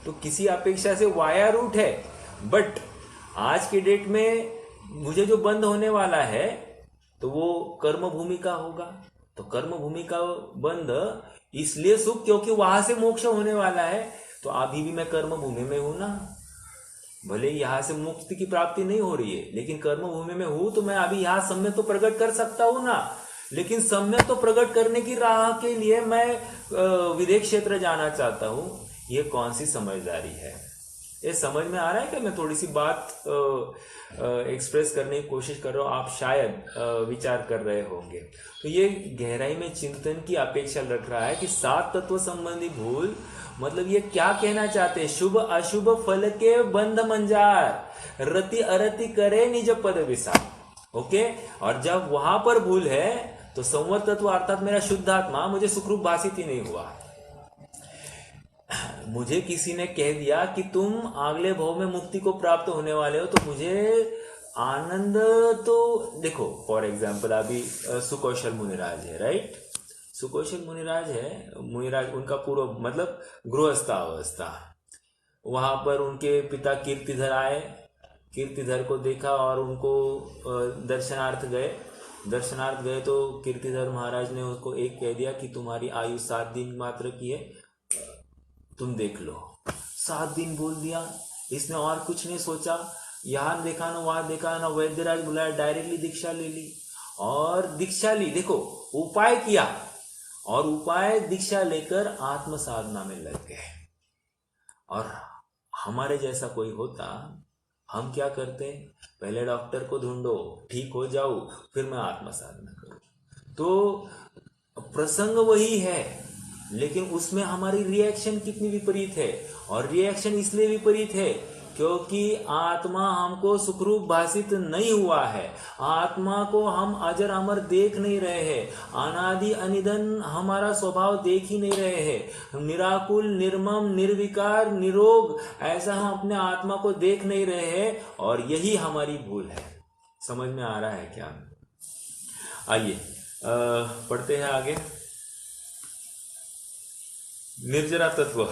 तो किसी अपेक्षा से वाया रूट है, बट आज के डेट में मुझे जो बंद होने वाला है तो वो कर्म भूमि का होगा। तो कर्म भूमि का बंध इसलिए सुख क्योंकि वहां से मोक्ष होने वाला है। तो अभी भी मैं कर्म भूमि में हूं ना, भले यहां से मुक्ति की प्राप्ति नहीं हो रही है, लेकिन कर्म भूमि में हूं तो मैं अभी यहां सम्यक तो प्रकट कर सकता हूं ना। लेकिन सम्यक तो प्रकट करने की राह के लिए मैं विदेश क्षेत्र जाना चाहता हूं। ये कौन सी समझदारी है? ये समझ में आ रहा है कि मैं थोड़ी सी बात एक्सप्रेस करने की कोशिश कर रहा हूं, आप शायद विचार कर रहे होंगे। तो ये गहराई में चिंतन की अपेक्षा रख रहा है कि 7 तत्व संबंधी भूल मतलब ये क्या कहना चाहते हैं? शुभ अशुभ फल के बंध मंजार, रति अरति करे निज पद विसार। ओके, और जब वहां पर भूल है तो संवर तत्व अर्थात मेरा शुद्ध आत्मा मुझे सुखरूप भाषित ही नहीं हुआ। मुझे किसी ने कह दिया कि तुम अगले भव में मुक्ति को प्राप्त होने वाले हो, तो मुझे आनंद तो देखो, फॉर एग्जाम्पल अभी सुकौशल मुनिराज है, राइट? सुकौशल मुनिराज है, मुनिराज उनका पूर्व मतलब गृहस्था, वहां पर उनके पिता कीर्तिधर आए, कीर्तिधर को देखा और उनको दर्शनार्थ गए तो कीर्तिधर महाराज ने उसको एक कह दिया कि तुम्हारी आयु 7 दिन मात्र की है, तुम देख लो। 7 दिन बोल दिया इसने, और कुछ नहीं सोचा, यहां देखा ना वहां देखा ना, वैद्यराज बुलाया, डायरेक्टली दीक्षा ले ली। और दीक्षा ली, देखो उपाय किया, और उपाय दीक्षा लेकर आत्म साधना में लग गए। और हमारे जैसा कोई होता, हम क्या करते? पहले डॉक्टर को ढूंढो, ठीक हो जाओ, फिर मैं आत्म साधना करूं। तो प्रसंग वही है, लेकिन उसमें हमारी रिएक्शन कितनी विपरीत है। और रिएक्शन इसलिए विपरीत है क्योंकि आत्मा हमको सुखरूप भाषित नहीं हुआ है, आत्मा को हम अजर अमर देख नहीं रहे हैं, अनादि अनिधन हमारा स्वभाव देख ही नहीं रहे हैं, निराकुल निर्मम निर्विकार निरोग ऐसा हम अपने आत्मा को देख नहीं रहे हैं, और यही हमारी भूल है। समझ में आ रहा है क्या? आइए पढ़ते हैं आगे। निर्जरा तत्व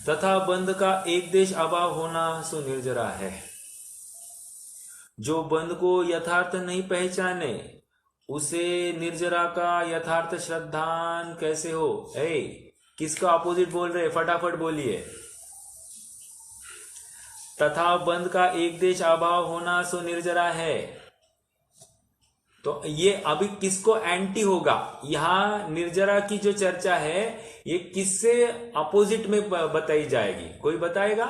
तथा बंध का एक देश अभाव होना सो निर्जरा है। जो बंध को यथार्थ नहीं पहचाने उसे निर्जरा का यथार्थ श्रद्धान कैसे हो? किसका अपोजिट बोल रहे? फटाफट बोलिए। तथा बंध का एक देश अभाव होना सो निर्जरा है। तो ये अभी किसको एंटी होगा? यहां निर्जरा की जो चर्चा है ये किससे अपोजिट में बताई जाएगी? कोई बताएगा?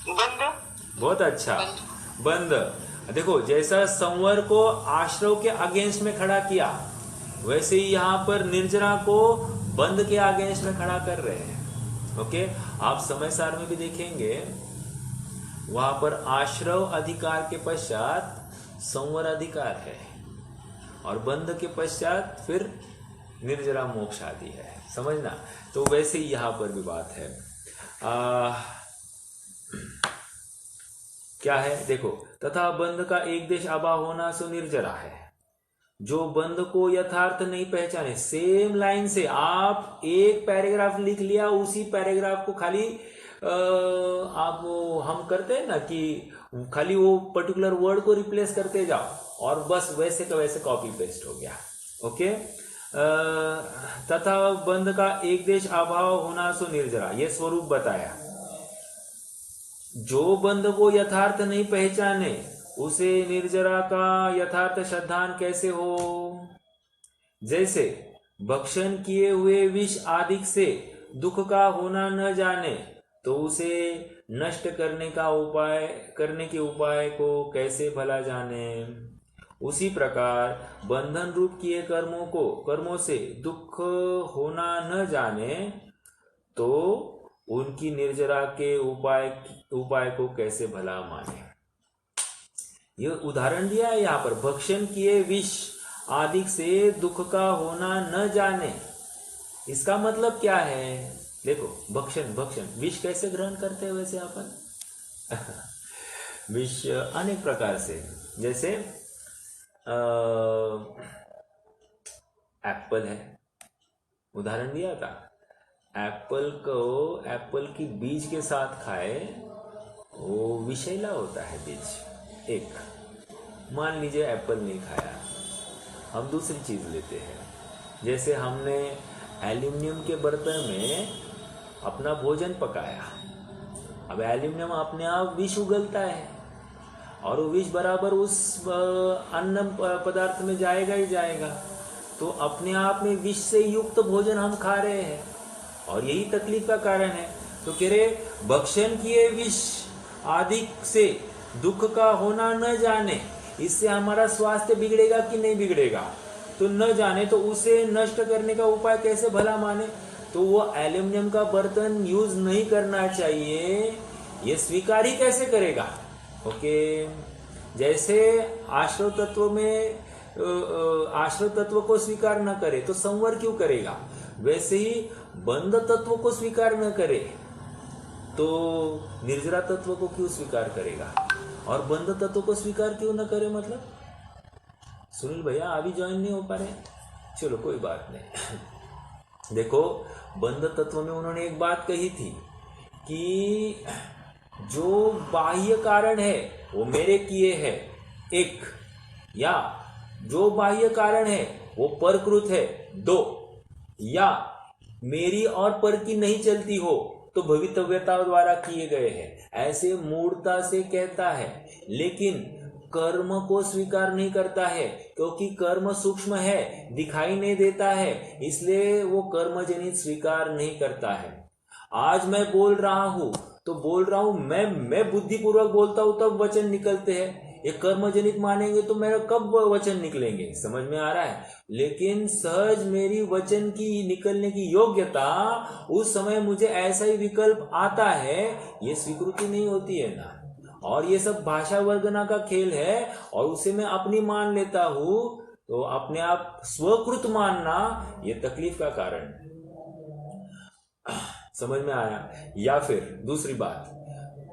बंद। बहुत अच्छा, बंद। देखो, जैसा संवर को आश्रव के अगेंस्ट में खड़ा किया, वैसे ही यहां पर निर्जरा को बंद के अगेंस्ट में खड़ा कर रहे हैं। ओके, आप समय सार में भी देखेंगे, वहां पर आश्रव अधिकार के पश्चात संवर अधिकार है, और बंद के पश्चात फिर निर्जरा मोक्ष आदि है। समझना? तो वैसे ही यहां पर भी बात है। क्या है? देखो, तथा बंध का एक देश अभाव होना सो निर्जरा है। जो बंध को यथार्थ नहीं पहचाने, सेम लाइन से आप एक पैराग्राफ लिख लिया, उसी पैराग्राफ को खाली आप हम करते हैं ना कि खाली वो पर्टिकुलर वर्ड को रिप्लेस करते जाओ और बस वैसे का वैसे कॉपी पेस्ट हो गया। ओके, तथा बंध का एक देश अभाव होना सो निर्जरा, ये स्वरूप बताया। जो बंध को यथार्थ नहीं पहचाने, उसे निर्जरा का यथार्थ श्रद्धान कैसे हो? जैसे भक्षण किए हुए विष आदि से दुख का होना न जाने, तो उसे नष्ट करने के उपाय को कैसे भला जाने? उसी प्रकार बंधन रूप किए कर्मों से दुख होना न जाने, तो उनकी निर्जरा के उपाय को कैसे भला माने? ये उदाहरण दिया है यहाँ पर, भक्षण किए विष आदि से दुख का होना न जाने। इसका मतलब क्या है? देखो, भक्षण विष कैसे ग्रहण करते हैं वैसे अपन? विष अनेक प्रकार से, जैसे एप्पल है, उदाहरण दिया था। एप्पल की बीज के साथ खाए, वो विषैला होता है बीज। एक, मान लीजिए एप्पल नहीं खाया, हम दूसरी चीज लेते हैं। जैसे हमने एल्यूमिनियम के बर्तन में अपना भोजन पकाया, अब एल्यूमिनियम अपने आप विष उगलता है, और वो विष बराबर उस अन्न पदार्थ में जाएगा ही जाएगा। तो अपने आप में विष से युक्त भोजन हम खा रहे हैं, और यही तकलीफ का कारण है। तो कह रहे, भक्षण किए विष आदि से दुख का होना न जाने, इससे हमारा स्वास्थ्य बिगड़ेगा कि नहीं बिगड़ेगा? तो न जाने, तो उसे नष्ट करने का उपाय कैसे भला माने? तो वो एल्यूमिनियम का बर्तन यूज नहीं करना चाहिए, ये स्वीकार ही कैसे करेगा? ओके, जैसे आश्रव तत्व को स्वीकार न करे तो संवर क्यों करेगा? वैसे ही बंध तत्व को स्वीकार न करे तो निर्जरा तत्व को क्यों स्वीकार करेगा? और बंध तत्व को स्वीकार क्यों न करे? मतलब सुनील भैया अभी ज्वाइन नहीं हो पा रहे, चलो कोई बात नहीं। देखो, बंध तत्व में उन्होंने एक बात कही थी कि जो बाह्य कारण है वो मेरे किए है, एक, या जो बाह्य कारण है वो परकृत है, दो, या मेरी और पर की नहीं चलती हो तो भवितव्यता द्वारा किए गए हैं, ऐसे मूर्ता से कहता है। लेकिन कर्म को स्वीकार नहीं करता है, क्योंकि कर्म सूक्ष्म है, दिखाई नहीं देता है, इसलिए वो कर्म जनित स्वीकार नहीं करता है। आज मैं बोल रहा हूं तो बोल रहा हूं, मैं बुद्धिपूर्वक बोलता हूं तब वचन निकलते हैं। ये कर्म जनित मानेंगे तो मेरा कब वचन निकलेंगे? समझ में आ रहा है? लेकिन सहज मेरी वचन की निकलने की योग्यता, उस समय मुझे ऐसा ही विकल्प आता है, ये स्वीकृति नहीं होती है ना। और ये सब भाषा वर्गना का खेल है, और उसे मैं अपनी मान लेता हूं, तो अपने आप स्वकृत मानना ये तकलीफ का कारण है। समझ में आया? या फिर दूसरी बात,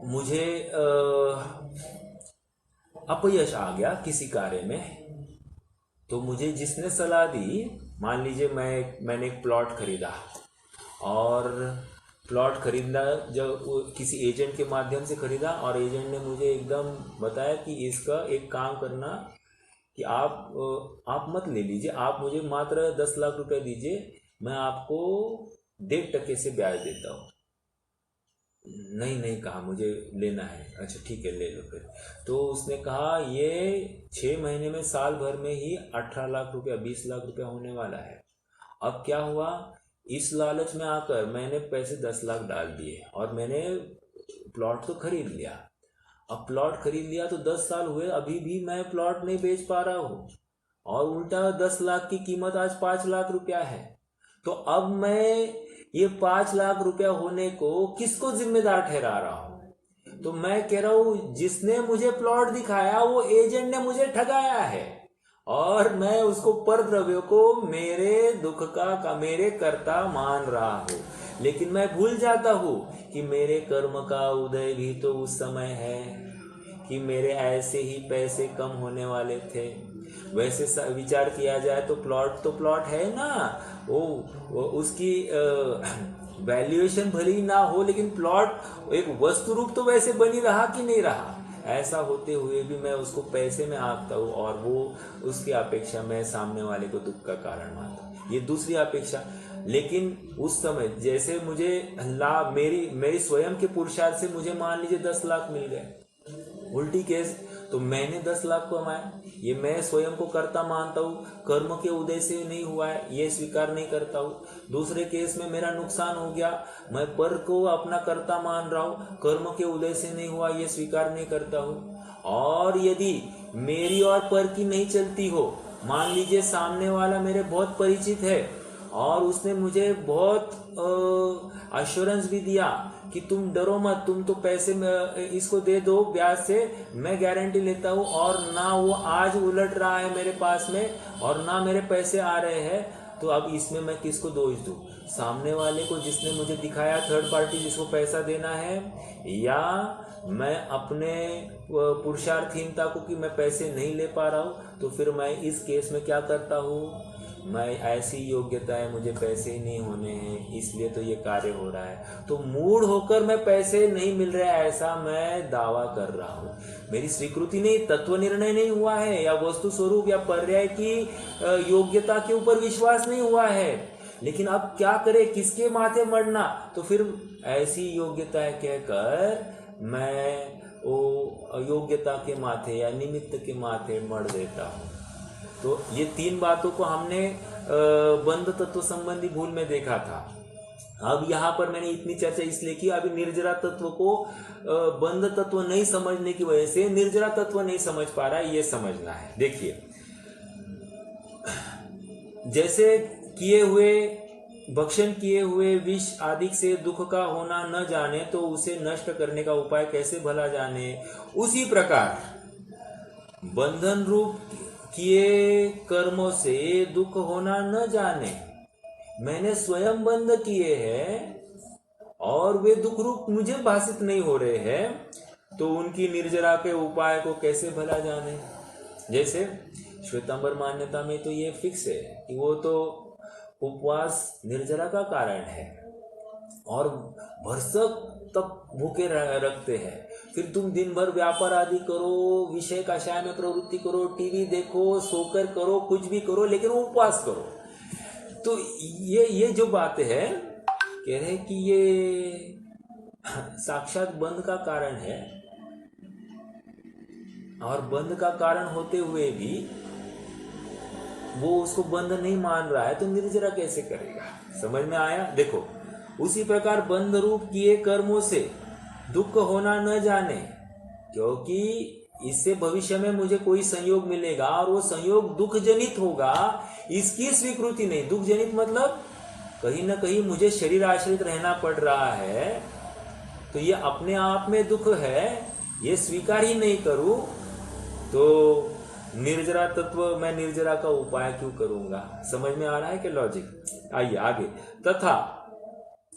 मुझे अपयश आ गया किसी कार्य में, तो मुझे जिसने सलाह दी, मान लीजिए मैंने एक प्लॉट खरीदा, और प्लॉट खरीदा जब किसी एजेंट के माध्यम से खरीदा, और एजेंट ने मुझे एकदम बताया कि इसका एक काम करना कि आप मत ले लीजिए, आप मुझे मात्र 10 लाख रुपए दीजिए, मैं आपको 1.5% से ब्याज देता हूं। नहीं नहीं कहा, मुझे लेना है। अच्छा ठीक है ले लो फिर। तो उसने कहा ये 6 महीने में, साल भर में ही 18 लाख रुपया, 20 लाख रुपया होने वाला है। अब क्या हुआ, इस लालच में आकर मैंने पैसे 10 लाख डाल दिए और मैंने प्लॉट तो खरीद लिया। अब प्लॉट खरीद लिया तो 10 साल हुए, अभी भी मैं प्लॉट नहीं बेच पा रहा हूँ, और उल्टा 10 लाख की कीमत आज 5 लाख रुपया है। तो अब मैं ये 5 लाख रुपया होने को किसको जिम्मेदार ठहरा रहा हूं? तो मैं कह रहा हूं जिसने मुझे प्लॉट दिखाया वो एजेंट ने मुझे ठगाया है, और मैं उसको पर द्रव्य को मेरे दुख का मेरे कर्ता मान रहा हूं। लेकिन मैं भूल जाता हूं कि मेरे कर्म का उदय भी तो उस समय है कि मेरे ऐसे ही पैसे कम होने वाले थे। वैसे विचार किया जाए तो प्लॉट है ना, वो उसकी वैल्यूएशन भले ही ना हो, लेकिन प्लॉट एक वस्तु रूप तो वैसे बनी रहा कि नहीं रहा। ऐसा होते हुए भी मैं उसको पैसे में आंकता हूँ, और वो उसकी अपेक्षा मैं सामने वाले को दुख का कारण मानता हूँ। ये दूसरी अपेक्षा। लेकिन उस समय जैसे मुझे लाभ, मेरी स्वयं के पुरुषार्थ से मुझे मान लीजिए 10 लाख मिल गए, उल्टी केस तो मैंने 10 लाख कमाया, ये मैं स्वयं को कर्ता मानता हूँ, कर्म के उदय से नहीं हुआ है ये स्वीकार नहीं करता हूँ। दूसरे केस में मेरा नुकसान हो गया, मैं पर को अपना कर्ता मान रहा हूँ, कर्म के उदय से नहीं हुआ ये स्वीकार नहीं करता हूँ। और यदि मेरी और पर की नहीं चलती हो, मान लीजिए सामने वाला मेरे बहुत परिचित है और उसने मुझे बहुत अश्योरेंस भी दिया कि तुम डरो मत, तुम तो पैसे में इसको दे दो ब्याज से, मैं गारंटी लेता हूँ, और ना वो आज उलट रहा है मेरे पास में और ना मेरे पैसे आ रहे हैं, तो अब इसमें मैं किसको दोष दूं? सामने वाले को जिसने मुझे दिखाया, थर्ड पार्टी जिसको पैसा देना है, या मैं अपने पुरुषार्थहीनता को कि मैं पैसे नहीं ले पा रहा हूँ? तो फिर मैं इस केस में क्या करता हूँ, मैं ऐसी योग्यता है, मुझे पैसे ही नहीं होने हैं इसलिए तो ये कार्य हो रहा है, तो मूड होकर मैं पैसे नहीं मिल रहा है ऐसा मैं दावा कर रहा हूँ। मेरी स्वीकृति नहीं, तत्व निर्णय नहीं हुआ है, या वस्तु स्वरूप या पर्याय की योग्यता के ऊपर विश्वास नहीं हुआ है। लेकिन अब क्या करे, किसके माथे मरना? तो फिर ऐसी योग्यता है कहकर मैं वो अयोग्यता के माथे या निमित्त के माथे मर देता हूँ। तो ये 3 बातों को हमने बंध तत्व संबंधी भूल में देखा था। अब यहाँ पर मैंने इतनी चर्चा इसलिए की, अभी निर्जरा तत्व को बंध तत्व नहीं समझने की वजह से निर्जरा तत्व नहीं समझ पा रहा है, ये समझना है। देखिए, जैसे किए हुए भक्षण किए हुए विष आदि से दुख का होना न जाने तो उसे नष्ट करने का उपाय कैसे भला जाने, उसी प्रकार बंधन रूप किए कर्मों से दुख होना न जाने, मैंने स्वयं बंध किए हैं और वे दुख रूप मुझे भाषित नहीं हो रहे हैं, तो उनकी निर्जरा के उपाय को कैसे भला जाने। जैसे श्वेतांबर मान्यता में तो ये फिक्स है कि वो तो उपवास निर्जरा का कारण है और भरसक तक भूखे रखते हैं। फिर तुम दिन भर व्यापार आदि करो, विषय कषाय में प्रवृत्ति करो, टीवी देखो, सोकर करो, कुछ भी करो, लेकिन उपवास करो। तो ये जो बात है, कह रहे कि ये साक्षात बंध का कारण है, और बंध का कारण होते हुए भी वो उसको बंध नहीं मान रहा है, तो निर्जरा कैसे करेगा? समझ में आया? देखो, उसी प्रकार बंध रूप किए कर्मों से दुख होना न जाने, क्योंकि इससे भविष्य में मुझे कोई संयोग मिलेगा और वो संयोग दुख जनित होगा, इसकी स्वीकृति नहीं। दुख जनित मतलब कहीं ना कहीं मुझे शरीर आश्रित रहना पड़ रहा है, तो ये अपने आप में दुख है, ये स्वीकार ही नहीं करूं, तो निर्जरा तत्व, मैं निर्जरा का उपाय क्यों करूंगा? समझ में आ रहा है कि लॉजिक? आइए आगे। तथा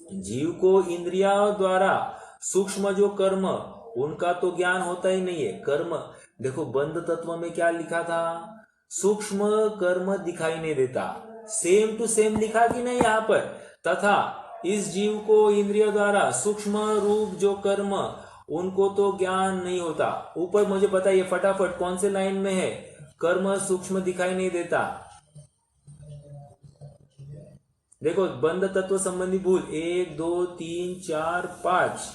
जीव को इंद्रियों द्वारा सूक्ष्म जो कर्म, उनका तो ज्ञान होता ही नहीं है। कर्म देखो, बंध तत्व में क्या लिखा था? सूक्ष्म कर्म दिखाई नहीं देता। सेम टू सेम लिखा कि नहीं यहाँ पर? तथा इस जीव को इंद्रियों द्वारा सूक्ष्म रूप जो कर्म, उनको तो ज्ञान नहीं होता। ऊपर मुझे बताइए फटाफट कौन से लाइन में है कर्म सूक्ष्म दिखाई नहीं देता? देखो, बंध तत्व संबंधी भूल 1 2 3 4 5,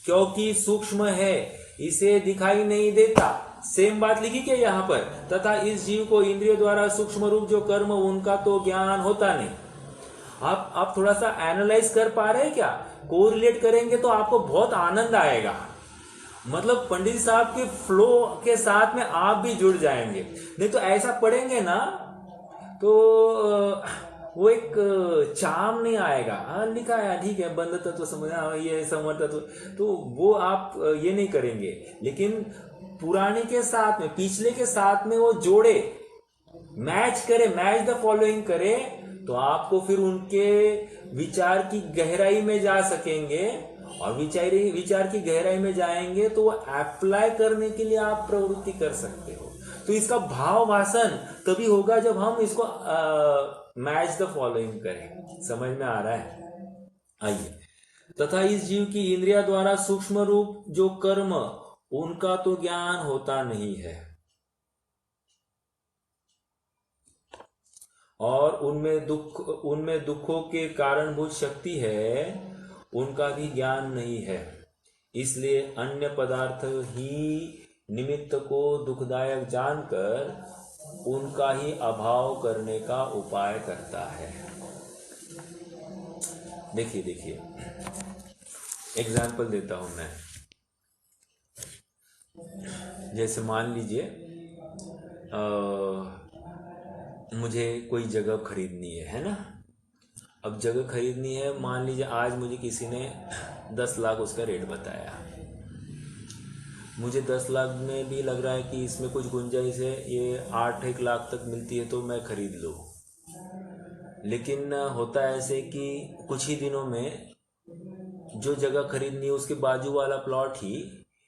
क्योंकि सूक्ष्म है, इसे दिखाई नहीं देता। सेम बात लिखी क्या यहाँ पर? तथा इस जीव को इंद्रियों द्वारा सूक्ष्म रूप जो कर्म उनका तो ज्ञान होता नहीं। आप थोड़ा सा एनालाइज कर पा रहे हैं क्या? कोरिलेट करेंगे तो आपको बहुत आनंद आएगा। मतलब पंडित साहब के फ्लो के साथ में आप भी जुड़ जाएंगे। नहीं तो ऐसा पढ़ेंगे ना तो वो एक चाम नहीं आएगा। हाँ लिखा है ठीक है, बंध तत्व समझना, ये समर्थ तत्व, तो वो आप ये नहीं करेंगे। लेकिन पुराने के साथ में, पिछले के साथ में वो जोड़े, मैच करे, मैच द फॉलोइंग करे, तो आपको फिर उनके विचार की गहराई में जा सकेंगे। और विचार की गहराई में जाएंगे तो वो अप्लाई करने के लिए आप प्रवृत्ति कर सकते हो। तो इसका भाव भाषण तभी होगा जब हम इसको मैच द फॉलोइंग करें। समझ में आ रहा है? आइए, तथा इस जीव की इंद्रिया द्वारा सूक्ष्म रूप जो कर्म उनका तो ज्ञान होता नहीं है, और उनमें दुखों के कारणभूत शक्ति है, उनका भी ज्ञान नहीं है। इसलिए अन्य पदार्थ ही निमित्त को दुखदायक जानकर उनका ही अभाव करने का उपाय करता है। देखिए एग्जाम्पल देता हूं मैं। जैसे मान लीजिए मुझे कोई जगह खरीदनी है ना। अब जगह खरीदनी है, मान लीजिए आज मुझे किसी ने 10 लाख उसका रेट बताया। मुझे 10 लाख में भी लग रहा है कि इसमें कुछ गुंजाइश है, ये 8-1 लाख तक मिलती है तो मैं खरीद लूँ। लेकिन होता है ऐसे कि कुछ ही दिनों में जो जगह खरीदनी है उसके बाजू वाला प्लॉट ही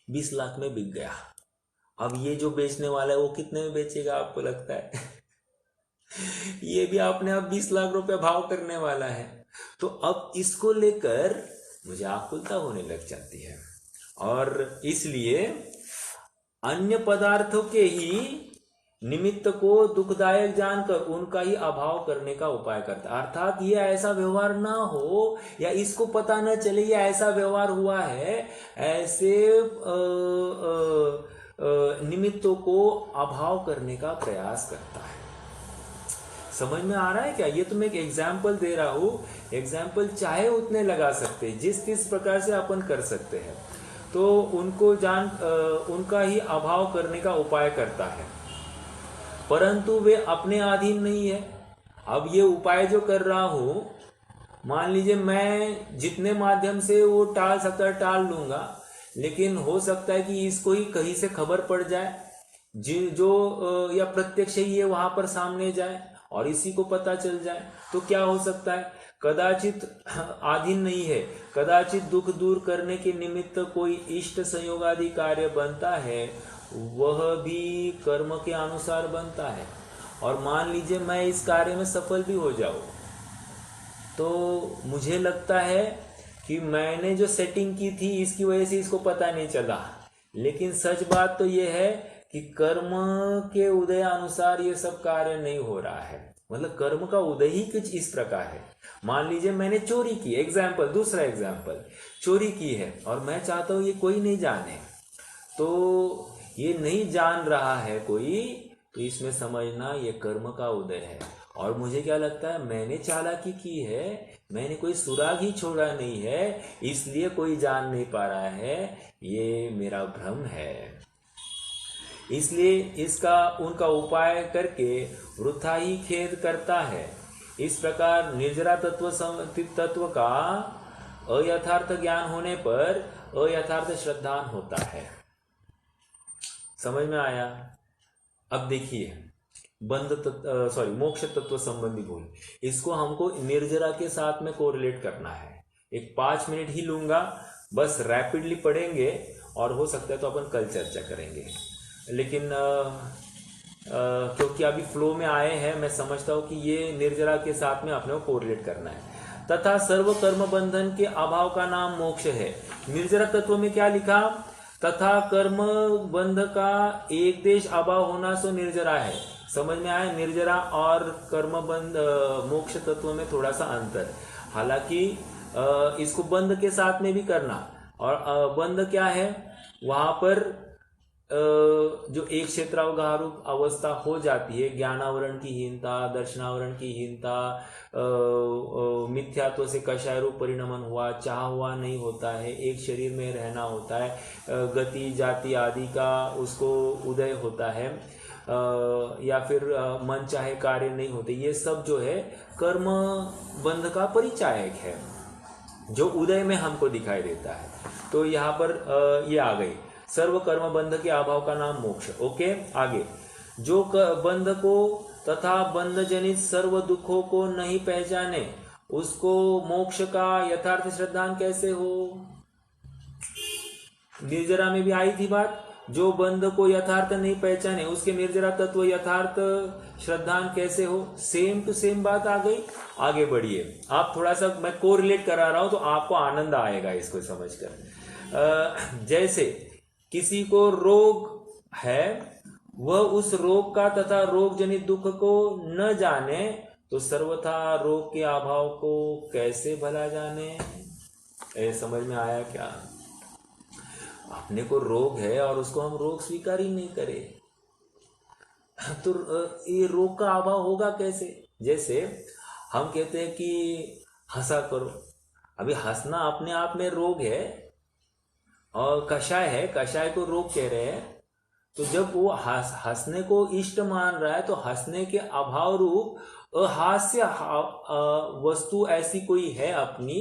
20 लाख में बिक गया। अब ये जो बेचने वाला है वो कितने में बेचेगा आपको लगता है? ये भी आपने अब 20 लाख रुपए भाव करने वाला है। तो अब इसको लेकर मुझे आकुलता होने लग जाती है, और इसलिए अन्य पदार्थों के ही निमित्त को दुखदायक जानकर उनका ही अभाव करने का उपाय करता। अर्थात ये ऐसा व्यवहार ना हो, या इसको पता न चले ये ऐसा व्यवहार हुआ है, ऐसे निमित्तों को अभाव करने का प्रयास करता है। समझ में आ रहा है क्या? ये तो मैं एक एग्जाम्पल दे रहा हूं। एग्जाम्पल चाहे उतने लगा सकते हैं, जिस प्रकार से अपन कर सकते हैं। तो उनको उनका ही अभाव करने का उपाय करता है, परंतु वे अपने अधीन नहीं है। अब ये उपाय जो कर रहा हूं, मान लीजिए मैं जितने माध्यम से वो टाल सकता है टाल लूंगा, लेकिन हो सकता है कि इसको ही कहीं से खबर पड़ जाए, या प्रत्यक्ष ही ये वहां पर सामने जाए और इसी को पता चल जाए। तो क्या हो सकता है? कदाचित अधीन नहीं है, कदाचित दुख दूर करने के निमित्त कोई इष्ट संयोग आदि कार्य बनता है, वह भी कर्म के अनुसार बनता है। और मान लीजिए मैं इस कार्य में सफल भी हो जाऊं, तो मुझे लगता है कि मैंने जो सेटिंग की थी इसकी वजह से इसको पता नहीं चला। लेकिन सच बात तो यह है कि कर्म के उदय अनुसार ये सब कार्य नहीं हो रहा है। मतलब कर्म का उदय ही कुछ इस प्रकार है। मान लीजिए मैंने चोरी की, दूसरा एग्जाम्पल, चोरी की है और मैं चाहता हूं ये कोई नहीं जाने, तो ये नहीं जान रहा है कोई, तो इसमें समझना ये कर्म का उदय है। और मुझे क्या लगता है, मैंने चालाकी की है, मैंने कोई सुराग ही छोड़ा नहीं है, इसलिए कोई जान नहीं पा रहा है, ये मेरा भ्रम है। इसलिए इसका उनका उपाय करके वृथा ही खेद करता है। इस प्रकार निर्जरा तत्व का अयथार्थ ज्ञान होने पर अयथार्थ श्रद्धान होता है। समझ में आया? अब देखिए मोक्ष तत्व संबंधी भूल, इसको हमको निर्जरा के साथ में कोरिलेट करना है। एक 5 मिनट ही लूंगा, बस रैपिडली पढ़ेंगे और हो सकता है तो अपन कल चर्चा करेंगे। लेकिन क्योंकि अभी फ्लो में आए हैं, मैं समझता हूं कि ये निर्जरा के साथ में अपने को कोरिलेट करना है। तथा सर्व कर्म बंधन के अभाव का नाम मोक्ष है। निर्जरा तत्व में क्या लिखा? तथा कर्म बंध का एक देश अभाव होना सो निर्जरा है। समझ में आया? निर्जरा और कर्म बंध मोक्ष तत्व में थोड़ा सा अंतर। हालांकि इसको बंध के साथ में भी करना, और बंध क्या है, वहां पर जो एक क्षेत्रावगारूप अवस्था हो जाती है, ज्ञानावरण की हीनता, दर्शनावरण की हीनता, मिथ्यात्व से कषाय रूप परिणमन हुआ, चाह हुआ नहीं होता है, एक शरीर में रहना होता है, गति जाति आदि का उसको उदय होता है, या फिर मन चाहे कार्य नहीं होते, ये सब जो है कर्म बंध का परिचायक है जो उदय में हमको दिखाई देता है। तो यहाँ पर ये आ गई सर्व कर्म बंध के अभाव का नाम मोक्ष। ओके, आगे, जो बंध को तथा बंध जनित सर्व दुखों को नहीं पहचाने उसको मोक्ष का यथार्थ श्रद्धान कैसे हो। निर्जरा में भी आई थी बात, जो बंध को यथार्थ नहीं पहचाने उसके निर्जरा तत्व यथार्थ श्रद्धान कैसे हो। सेम टू सेम बात आ गई। आगे बढ़िए, आप थोड़ा सा मैं कोरिलेट करा रहा हूं तो आपको आनंद आएगा इसको समझकर। जैसे किसी को रोग है, वह उस रोग का तथा रोग जनित दुख को न जाने तो सर्वथा रोग के अभाव को कैसे भला जाने। समझ में आया क्या। अपने को रोग है और उसको हम रोग स्वीकार ही नहीं करें तो ये रोग का अभाव होगा कैसे। जैसे हम कहते हैं कि हंसा करो, अभी हंसना अपने आप में रोग है और कषाय है, कषाय को रोग कह रहे हैं। तो जब वो हंसने को इष्ट मान रहा है तो हंसने के अभाव रूप अहास्य वस्तु ऐसी कोई है अपनी,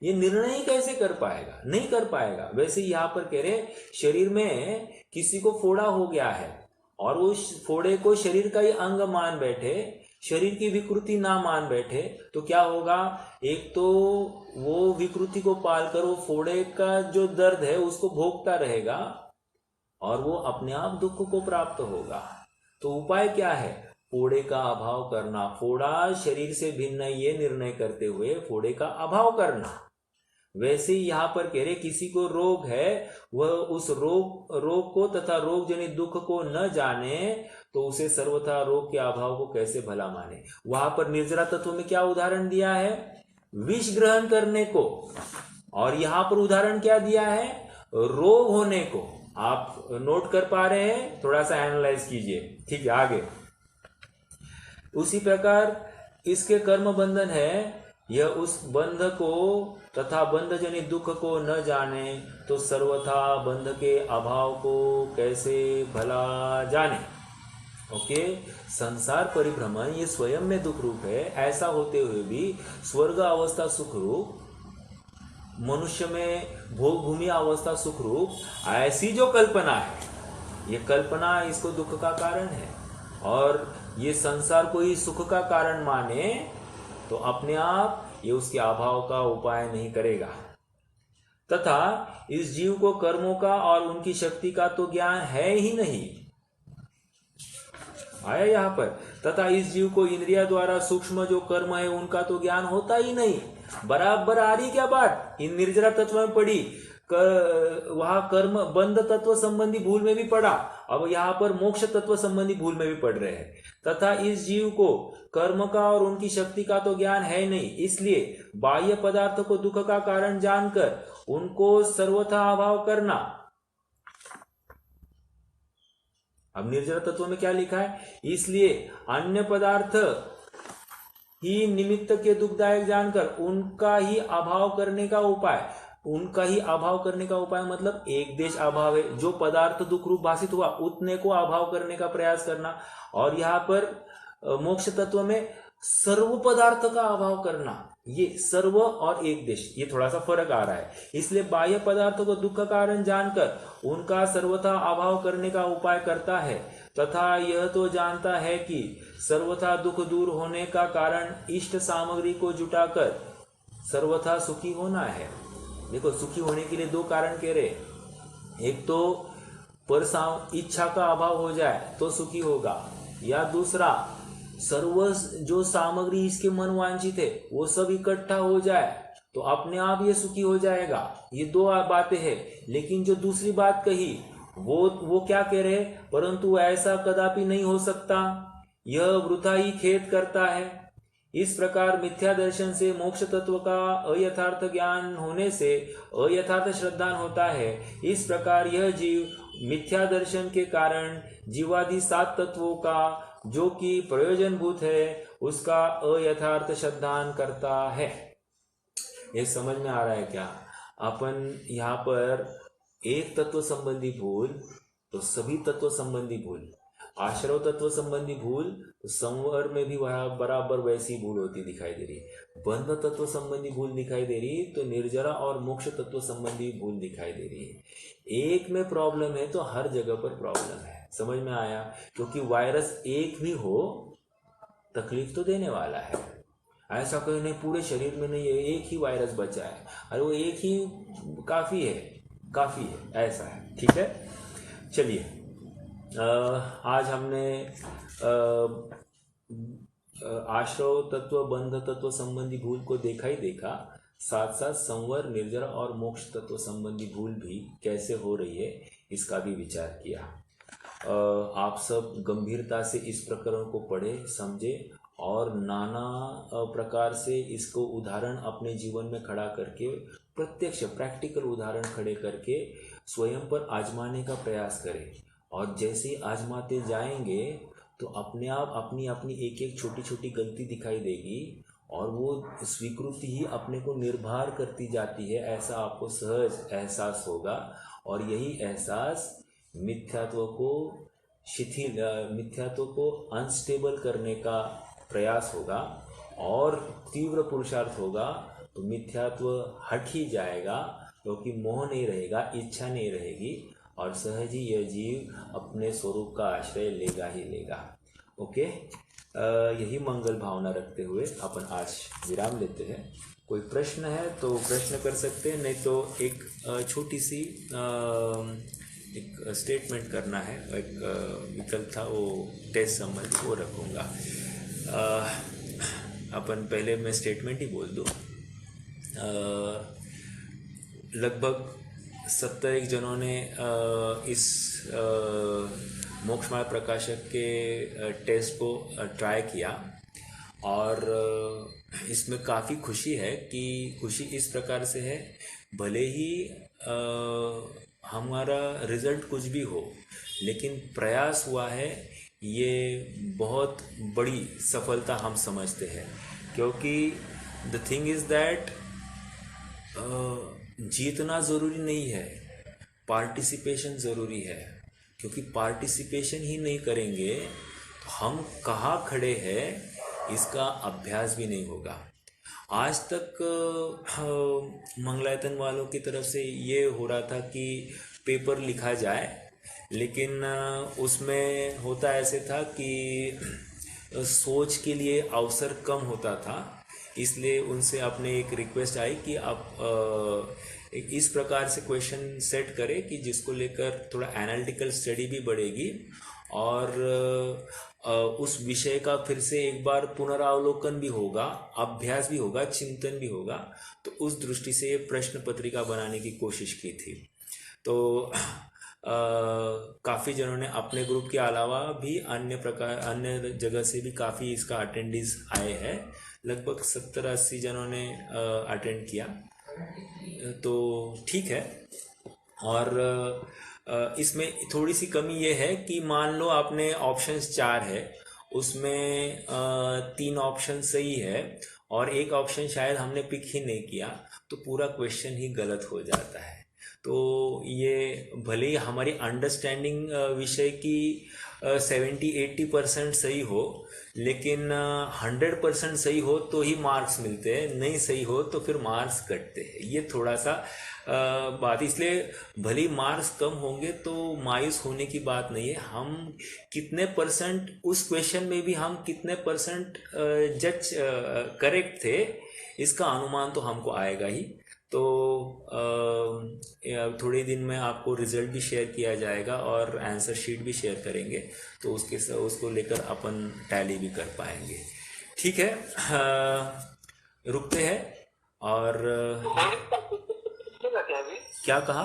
ये निर्णय कैसे कर पाएगा, नहीं कर पाएगा। वैसे यहाँ पर कह रहे शरीर में किसी को फोड़ा हो गया है और उस फोड़े को शरीर का ही अंग मान बैठे, शरीर की विकृति ना मान बैठे तो क्या होगा। एक तो वो विकृति को पालकर वो फोड़े का जो दर्द है उसको भोगता रहेगा और वो अपने आप दुख को प्राप्त होगा। तो उपाय क्या है, फोड़े का अभाव करना। फोड़ा शरीर से भिन्न ये निर्णय करते हुए फोड़े का अभाव करना। वैसे ही यहाँ पर कह रहे किसी को रोग है, वह उस रोग को तथा रोग जनित दुख को न जाने तो उसे सर्वथा रोग के अभाव को कैसे भला माने। वहां पर निर्जरा तत्व में क्या उदाहरण दिया है, विष ग्रहण करने को, और यहाँ पर उदाहरण क्या दिया है, रोग होने को। आप नोट कर पा रहे हैं, थोड़ा सा एनालाइज कीजिए, ठीक है। आगे उसी प्रकार इसके कर्म बंधन है, यह उस बंध को तथा बंध जनित दुख को न जाने तो सर्वथा बंध के अभाव को कैसे भला जाने। ओके, संसार परिभ्रमण ये स्वयं में दुख रूप है, ऐसा होते हुए भी स्वर्ग अवस्था सुख रूप, मनुष्य में भोग भूमि अवस्था सुख रूप, ऐसी जो कल्पना है, ये कल्पना इसको दुख का कारण है। और ये संसार को ही सुख का कारण माने तो अपने आप ये उसके अभाव का उपाय नहीं करेगा। तथा इस जीव को कर्मों का और उनकी शक्ति का तो ज्ञान है ही नहीं। आया यहाँ पर, तथा इस जीव को इंद्रिया द्वारा सूक्ष्म जो कर्म है उनका तो ज्ञान होता ही नहीं। बराबर आ रही क्या बात, इन निर्जरा तत्व में पढ़ी, वहां कर्म बंध तत्व संबंधी भूल में भी पढ़ा, अब यहाँ पर मोक्ष तत्व संबंधी भूल में भी पढ़ रहे हैं। तथा इस जीव को कर्म का और उनकी शक्ति का तो ज्ञान है नहीं, इसलिए बाह्य पदार्थ को दुख का कारण जानकर उनको सर्वथा अभाव करना। अब निर्जरा तत्व में क्या लिखा है, इसलिए अन्य पदार्थ ही निमित्त के दुखदायक जानकर उनका ही अभाव करने का उपाय। उनका ही अभाव करने का उपाय मतलब एक देश अभाव है, जो पदार्थ दुख रूप भाषित हुआ उतने को अभाव करने का प्रयास करना। और यहाँ पर मोक्ष तत्व में सर्व पदार्थ का अभाव करना, ये सर्व और एक देश, ये थोड़ा सा फर्क आ रहा है। इसलिए बाह्य पदार्थों को दुख का कारण जानकर उनका सर्वथा अभाव करने का उपाय करता है, तथा यह तो जानता है कि सर्वथा दुख दूर होने का कारण इष्ट सामग्री को जुटाकर सर्वथा सुखी होना है। देखो, सुखी होने के लिए दो कारण कह रहे, एक तो पर इच्छा का अभाव हो जाए तो सुखी होगा, या दूसरा सर्व जो सामग्री इसके मन वांछित है वो सब इकट्ठा हो जाए तो अपने आप ये सुखी हो जाएगा। ये दो बातें हैं। लेकिन जो दूसरी बात कही वो क्या कह रहे, परंतु ऐसा कदापि नहीं हो सकता, यह वृथा ही खेद करता है। इस प्रकार मिथ्या दर्शन से मोक्ष तत्व का अयथार्थ ज्ञान होने से अयथार्थ श्रद्धान होता है। इस प्रकार यह जीव मिथ्या दर्शन के कारण जीवादि 7 तत्वों का जो कि प्रयोजनभूत है उसका अयथार्थ श्रद्धान करता है। ये समझ में आ रहा है क्या? अपन यहाँ पर एक तत्व संबंधी भूल तो सभी तत्व संबंधी भूल, आश्रव तत्व संबंधी भूल तो संवर में भी वह बराबर वैसी भूल होती दिखाई दे रही है। बंध तत्व संबंधी भूल दिखाई दे रही तो निर्जरा और मोक्ष तत्व संबंधी भूल दिखाई दे रही है। एक में प्रॉब्लम है तो हर जगह पर प्रॉब्लम है। समझ में आया? क्योंकि वायरस एक भी हो तकलीफ तो देने वाला है। ऐसा कोई नहीं पूरे शरीर में नहीं है, एक ही वायरस बचा है, अरे वो एक ही काफी है, ऐसा है। ठीक है, चलिए आज हमने आश्रव तत्व बंध तत्व संबंधी भूल को देखा, साथ साथ संवर निर्जरा और मोक्ष तत्व संबंधी भूल भी कैसे हो रही है इसका भी विचार किया। आप सब गंभीरता से इस प्रकरण को पढ़े, समझे और नाना प्रकार से इसको उदाहरण अपने जीवन में खड़ा करके, प्रत्यक्ष प्रैक्टिकल उदाहरण खड़े करके स्वयं पर आजमाने का प्रयास करें। और जैसे ही आजमाते जाएंगे तो अपने आप अपनी अपनी एक एक छोटी छोटी गलती दिखाई देगी और वो स्वीकृति ही अपने को निर्भर करती जाती है, ऐसा आपको सहज एहसास होगा। और यही एहसास मिथ्यात्व को अनस्टेबल करने का प्रयास होगा और तीव्र पुरुषार्थ होगा तो मिथ्यात्व हट ही जाएगा, क्योंकि मोह नहीं रहेगा, इच्छा नहीं रहेगी और सहज ही यह जीव अपने स्वरूप का आश्रय लेगा ही लेगा। ओके, यही मंगल भावना रखते हुए अपन आज विराम लेते हैं। कोई प्रश्न है तो प्रश्न कर सकते हैं, नहीं तो एक छोटी सी एक स्टेटमेंट करना है, एक विकल्प था वो टेस्ट संबंधी, वो रखूँगा। अपन पहले मैं स्टेटमेंट ही बोल दूँ। लगभग 71 जनों ने इस मोक्षमार्ग प्रकाशक के टेस्ट को ट्राई किया और इसमें काफ़ी खुशी है कि खुशी इस प्रकार से है, भले ही हमारा रिजल्ट कुछ भी हो लेकिन प्रयास हुआ है, ये बहुत बड़ी सफलता हम समझते हैं। क्योंकि द थिंग इज़ दैट जीतना ज़रूरी नहीं है, पार्टिसिपेशन ज़रूरी है। क्योंकि पार्टिसिपेशन ही नहीं करेंगे तो हम कहाँ खड़े हैं इसका अभ्यास भी नहीं होगा। आज तक मंगलायतन वालों की तरफ से ये हो रहा था कि पेपर लिखा जाए, लेकिन उसमें होता ऐसे था कि सोच के लिए अवसर कम होता था। इसलिए उनसे अपने एक रिक्वेस्ट आई कि आप एक इस प्रकार से क्वेश्चन सेट करें कि जिसको लेकर थोड़ा एनालिटिकल स्टडी भी बढ़ेगी और उस विषय का फिर से एक बार पुनरावलोकन भी होगा, अभ्यास भी होगा, चिंतन भी होगा। तो उस दृष्टि से ये प्रश्न पत्रिका बनाने की कोशिश की थी। तो काफ़ी जनों ने अपने ग्रुप के अलावा भी अन्य जगह से भी काफ़ी इसका अटेंडीज आए हैं। लगभग 70-80 जनों ने अटेंड किया, तो ठीक है। और इसमें थोड़ी सी कमी ये है कि मान लो आपने ऑप्शंस 4 है, उसमें 3 ऑप्शन सही है और एक ऑप्शन शायद हमने पिक ही नहीं किया, तो पूरा क्वेश्चन ही गलत हो जाता है। तो ये भले ही हमारी अंडरस्टैंडिंग विषय की 70-80% सही हो, लेकिन 100% सही हो तो ही मार्क्स मिलते हैं, नहीं सही हो तो फिर मार्क्स कटते हैं। ये थोड़ा सा बात, इसलिए भले ही मार्क्स कम होंगे तो मायूस होने की बात नहीं है। हम कितने परसेंट उस क्वेश्चन में भी हम कितने परसेंट जज करेक्ट थे, इसका अनुमान तो हमको आएगा ही। तो थोड़े दिन में आपको रिजल्ट भी शेयर किया जाएगा और आंसर शीट भी शेयर करेंगे, तो उसको लेकर अपन टैली भी कर पाएंगे। ठीक है, रुकते हैं। और क्या कहा?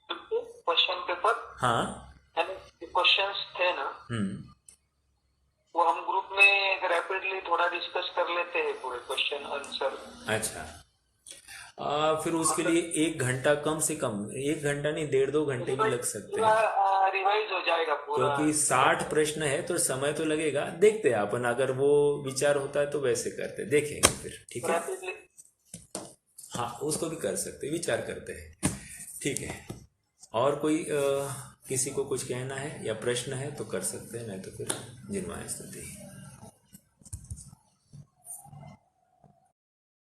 क्वेश्चन पेपर, हाँ, क्वेश्चंस थे ना, वो हम ग्रुप में रैपिडली थोड़ा डिस्कस कर लेते हैं पूरे क्वेश्चन आंसर। अच्छा, फिर उसके लिए 1 घंटा, कम से कम 1 घंटा नहीं, 1.5-2 घंटे भी लग सकते हैं, रिवाइज हो जाएगा पूरा। क्योंकि 60 प्रश्न है तो समय तो लगेगा। देखते हैं अपन, अगर वो विचार होता है तो वैसे करते हैं, देखेंगे फिर, ठीक है। रैपिडली हाँ, उसको भी कर सकते हैं, विचार करते हैं, ठीक है। और कोई किसी को कुछ कहना है या प्रश्न है तो कर सकते हैं, नहीं तो फिर जिनवाए स्तुति।